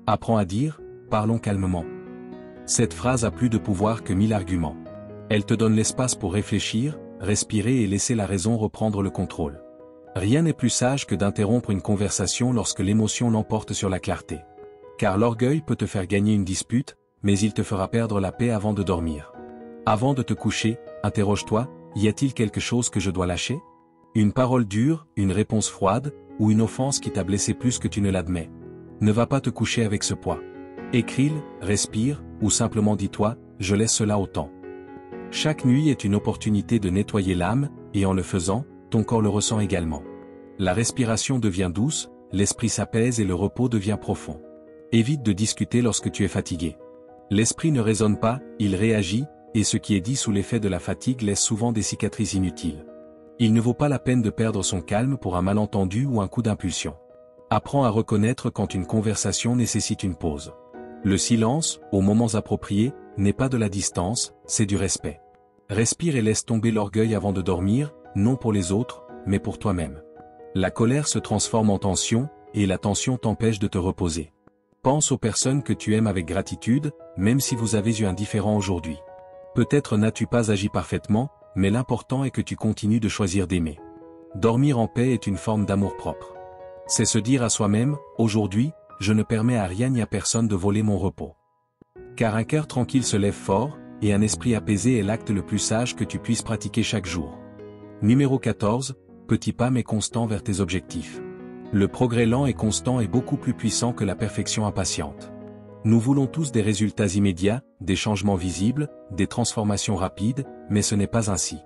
Apprends à dire, parlons calmement. Cette phrase a plus de pouvoir que 1000 arguments. Elle te donne l'espace pour réfléchir, respirer et laisser la raison reprendre le contrôle. Rien n'est plus sage que d'interrompre une conversation lorsque l'émotion l'emporte sur la clarté. Car l'orgueil peut te faire gagner une dispute, mais il te fera perdre la paix avant de dormir. Avant de te coucher, interroge-toi, y a-t-il quelque chose que je dois lâcher? Une parole dure, une réponse froide, ou une offense qui t'a blessé plus que tu ne l'admets. Ne va pas te coucher avec ce poids. Écris-le, respire, ou simplement dis-toi, je laisse cela au temps. Chaque nuit est une opportunité de nettoyer l'âme, et en le faisant, ton corps le ressent également. La respiration devient douce, l'esprit s'apaise et le repos devient profond. Évite de discuter lorsque tu es fatigué. L'esprit ne raisonne pas, il réagit, et ce qui est dit sous l'effet de la fatigue laisse souvent des cicatrices inutiles. Il ne vaut pas la peine de perdre son calme pour un malentendu ou un coup d'impulsion. Apprends à reconnaître quand une conversation nécessite une pause. Le silence, aux moments appropriés, n'est pas de la distance, c'est du respect. Respire et laisse tomber l'orgueil avant de dormir, non pour les autres, mais pour toi-même. La colère se transforme en tension, et la tension t'empêche de te reposer. Pense aux personnes que tu aimes avec gratitude, même si vous avez eu un différend aujourd'hui. Peut-être n'as-tu pas agi parfaitement, mais l'important est que tu continues de choisir d'aimer. Dormir en paix est une forme d'amour-propre. C'est se dire à soi-même, aujourd'hui, je ne permets à rien ni à personne de voler mon repos. Car un cœur tranquille se lève fort, et un esprit apaisé est l'acte le plus sage que tu puisses pratiquer chaque jour. Numéro 14, petit pas mais constant vers tes objectifs. Le progrès lent et constant est beaucoup plus puissant que la perfection impatiente. Nous voulons tous des résultats immédiats, des changements visibles, des transformations rapides, mais ce n'est pas ainsi.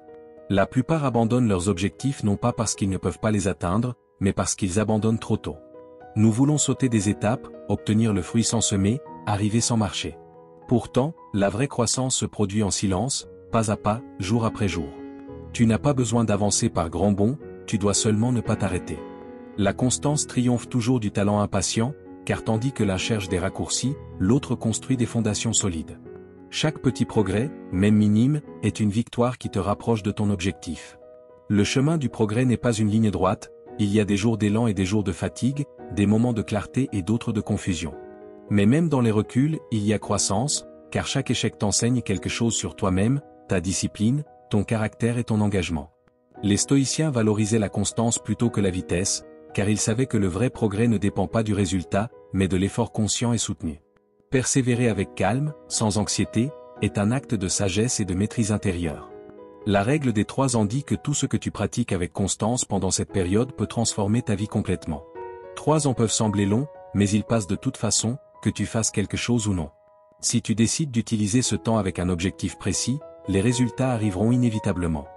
La plupart abandonnent leurs objectifs non pas parce qu'ils ne peuvent pas les atteindre, mais parce qu'ils abandonnent trop tôt. Nous voulons sauter des étapes, obtenir le fruit sans semer, arriver sans marcher. Pourtant, la vraie croissance se produit en silence, pas à pas, jour après jour. Tu n'as pas besoin d'avancer par grands bonds, tu dois seulement ne pas t'arrêter. La constance triomphe toujours du talent impatient, car tandis que l'un cherche des raccourcis, l'autre construit des fondations solides. Chaque petit progrès, même minime, est une victoire qui te rapproche de ton objectif. Le chemin du progrès n'est pas une ligne droite, il y a des jours d'élan et des jours de fatigue, des moments de clarté et d'autres de confusion. Mais même dans les reculs, il y a croissance, car chaque échec t'enseigne quelque chose sur toi-même, ta discipline, ton caractère et ton engagement. Les stoïciens valorisaient la constance plutôt que la vitesse, car ils savaient que le vrai progrès ne dépend pas du résultat, mais de l'effort conscient et soutenu. Persévérer avec calme, sans anxiété, est un acte de sagesse et de maîtrise intérieure. La règle des 3 ans dit que tout ce que tu pratiques avec constance pendant cette période peut transformer ta vie complètement. 3 ans peuvent sembler longs, mais ils passent de toute façon, que tu fasses quelque chose ou non. Si tu décides d'utiliser ce temps avec un objectif précis, les résultats arriveront inévitablement.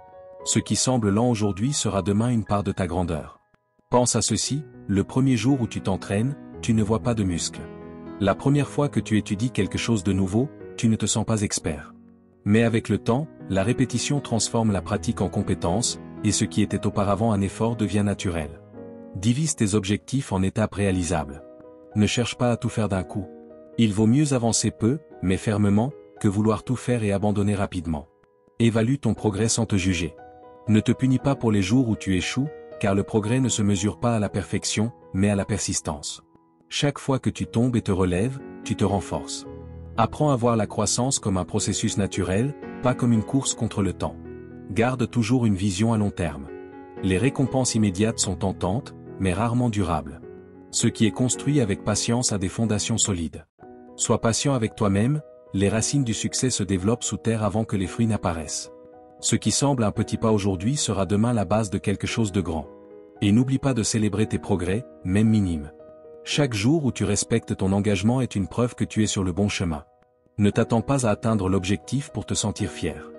Ce qui semble lent aujourd'hui sera demain une part de ta grandeur. Pense à ceci, le premier jour où tu t'entraînes, tu ne vois pas de muscles. La première fois que tu étudies quelque chose de nouveau, tu ne te sens pas expert. Mais avec le temps, la répétition transforme la pratique en compétence, et ce qui était auparavant un effort devient naturel. Divise tes objectifs en étapes réalisables. Ne cherche pas à tout faire d'un coup. Il vaut mieux avancer peu, mais fermement, que vouloir tout faire et abandonner rapidement. Évalue ton progrès sans te juger. Ne te punis pas pour les jours où tu échoues, car le progrès ne se mesure pas à la perfection, mais à la persistance. Chaque fois que tu tombes et te relèves, tu te renforces. Apprends à voir la croissance comme un processus naturel, pas comme une course contre le temps. Garde toujours une vision à long terme. Les récompenses immédiates sont tentantes, mais rarement durables. Ce qui est construit avec patience a des fondations solides. Sois patient avec toi-même, les racines du succès se développent sous terre avant que les fruits n'apparaissent. Ce qui semble un petit pas aujourd'hui sera demain la base de quelque chose de grand. Et n'oublie pas de célébrer tes progrès, même minimes. Chaque jour où tu respectes ton engagement est une preuve que tu es sur le bon chemin. Ne t'attends pas à atteindre l'objectif pour te sentir fier.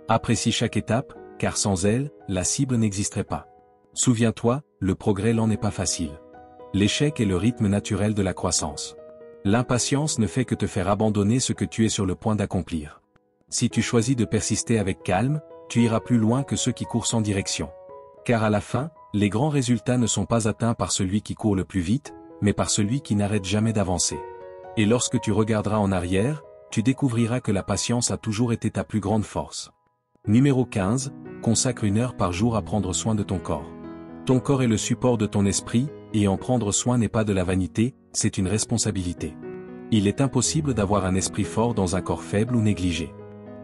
Apprécie chaque étape, car sans elle, la cible n'existerait pas. Souviens-toi, le progrès n'en est pas facile. L'échec est le rythme naturel de la croissance. L'impatience ne fait que te faire abandonner ce que tu es sur le point d'accomplir. Si tu choisis de persister avec calme, tu iras plus loin que ceux qui courent sans direction. Car à la fin, les grands résultats ne sont pas atteints par celui qui court le plus vite, mais par celui qui n'arrête jamais d'avancer. Et lorsque tu regarderas en arrière, tu découvriras que la patience a toujours été ta plus grande force. Numéro 15, consacre 1 heure par jour à prendre soin de ton corps. Ton corps est le support de ton esprit, et en prendre soin n'est pas de la vanité, c'est une responsabilité. Il est impossible d'avoir un esprit fort dans un corps faible ou négligé.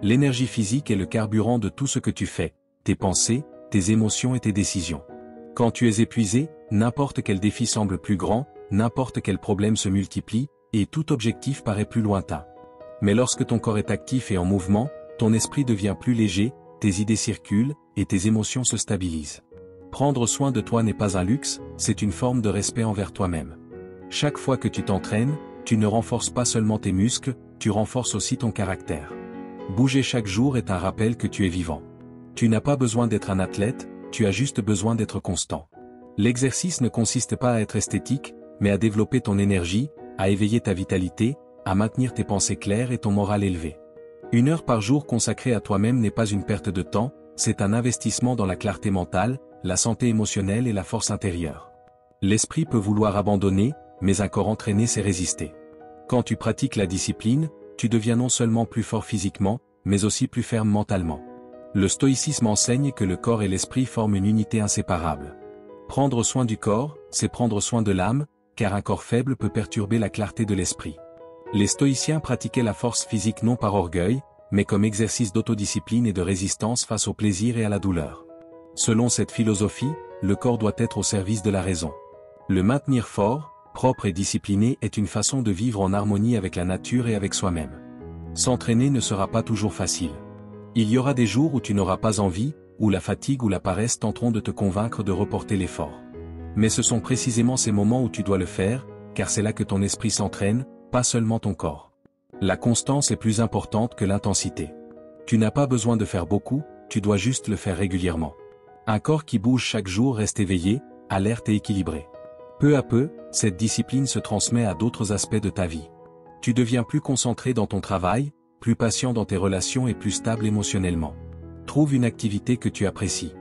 L'énergie physique est le carburant de tout ce que tu fais, tes pensées, tes émotions et tes décisions. Quand tu es épuisé, n'importe quel défi semble plus grand, n'importe quel problème se multiplie, et tout objectif paraît plus lointain. Mais lorsque ton corps est actif et en mouvement, ton esprit devient plus léger, tes idées circulent, et tes émotions se stabilisent. Prendre soin de toi n'est pas un luxe, c'est une forme de respect envers toi-même. Chaque fois que tu t'entraînes, tu ne renforces pas seulement tes muscles, tu renforces aussi ton caractère. Bouger chaque jour est un rappel que tu es vivant. Tu n'as pas besoin d'être un athlète, tu as juste besoin d'être constant. L'exercice ne consiste pas à être esthétique, mais à développer ton énergie, à éveiller ta vitalité, à maintenir tes pensées claires et ton moral élevé. 1 heure par jour consacrée à toi-même n'est pas une perte de temps, c'est un investissement dans la clarté mentale, la santé émotionnelle et la force intérieure. L'esprit peut vouloir abandonner, mais un corps entraîné sait résister. Quand tu pratiques la discipline, tu deviens non seulement plus fort physiquement, mais aussi plus ferme mentalement. Le stoïcisme enseigne que le corps et l'esprit forment une unité inséparable. Prendre soin du corps, c'est prendre soin de l'âme, car un corps faible peut perturber la clarté de l'esprit. Les stoïciens pratiquaient la force physique non par orgueil, mais comme exercice d'autodiscipline et de résistance face au plaisir et à la douleur. Selon cette philosophie, le corps doit être au service de la raison. Le maintenir fort, propre et discipliné est une façon de vivre en harmonie avec la nature et avec soi-même. S'entraîner ne sera pas toujours facile. Il y aura des jours où tu n'auras pas envie, où la fatigue ou la paresse tenteront de te convaincre de reporter l'effort. Mais ce sont précisément ces moments où tu dois le faire, car c'est là que ton esprit s'entraîne, pas seulement ton corps. La constance est plus importante que l'intensité. Tu n'as pas besoin de faire beaucoup, tu dois juste le faire régulièrement. Un corps qui bouge chaque jour reste éveillé, alerte et équilibré. Peu à peu, cette discipline se transmet à d'autres aspects de ta vie. Tu deviens plus concentré dans ton travail, plus patient dans tes relations et plus stable émotionnellement. Trouve une activité que tu apprécies.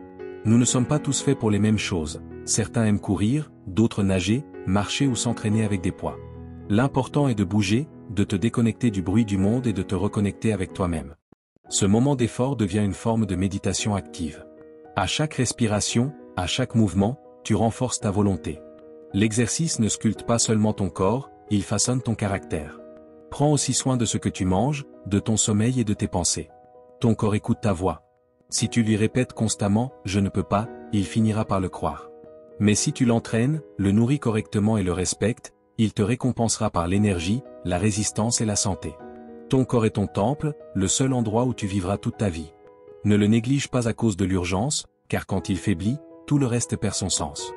Nous ne sommes pas tous faits pour les mêmes choses. Certains aiment courir, d'autres nager, marcher ou s'entraîner avec des poids. L'important est de bouger, de te déconnecter du bruit du monde et de te reconnecter avec toi-même. Ce moment d'effort devient une forme de méditation active. À chaque respiration, à chaque mouvement, tu renforces ta volonté. L'exercice ne sculpte pas seulement ton corps, il façonne ton caractère. Prends aussi soin de ce que tu manges, de ton sommeil et de tes pensées. Ton corps écoute ta voix. Si tu lui répètes constamment « je ne peux pas », il finira par le croire. Mais si tu l'entraînes, le nourris correctement et le respectes, il te récompensera par l'énergie, la résistance et la santé. Ton corps est ton temple, le seul endroit où tu vivras toute ta vie. Ne le néglige pas à cause de l'urgence, car quand il faiblit, tout le reste perd son sens.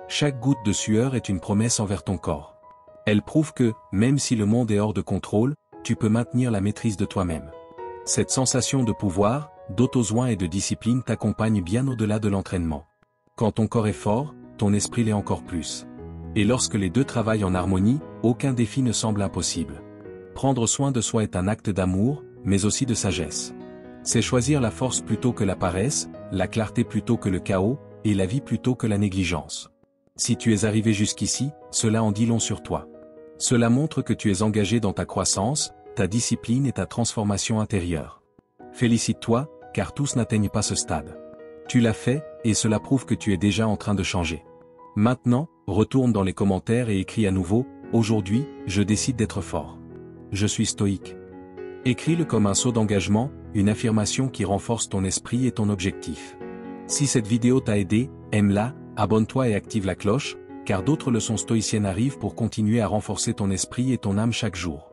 Chaque goutte de sueur est une promesse envers ton corps. Elle prouve que, même si le monde est hors de contrôle, tu peux maintenir la maîtrise de toi-même. Cette sensation de pouvoir, d'autosoin et de discipline t'accompagne bien au-delà de l'entraînement. Quand ton corps est fort, ton esprit l'est encore plus. Et lorsque les deux travaillent en harmonie, aucun défi ne semble impossible. Prendre soin de soi est un acte d'amour, mais aussi de sagesse. C'est choisir la force plutôt que la paresse, la clarté plutôt que le chaos, et la vie plutôt que la négligence. Si tu es arrivé jusqu'ici, cela en dit long sur toi. Cela montre que tu es engagé dans ta croissance, ta discipline et ta transformation intérieure. Félicite-toi, car tous n'atteignent pas ce stade. Tu l'as fait, et cela prouve que tu es déjà en train de changer. Maintenant, retourne dans les commentaires et écris à nouveau « Aujourd'hui, je décide d'être fort. Je suis stoïque ». Écris-le comme un saut d'engagement, une affirmation qui renforce ton esprit et ton objectif. Si cette vidéo t'a aidé, aime-la, abonne-toi et active la cloche, car d'autres leçons stoïciennes arrivent pour continuer à renforcer ton esprit et ton âme chaque jour.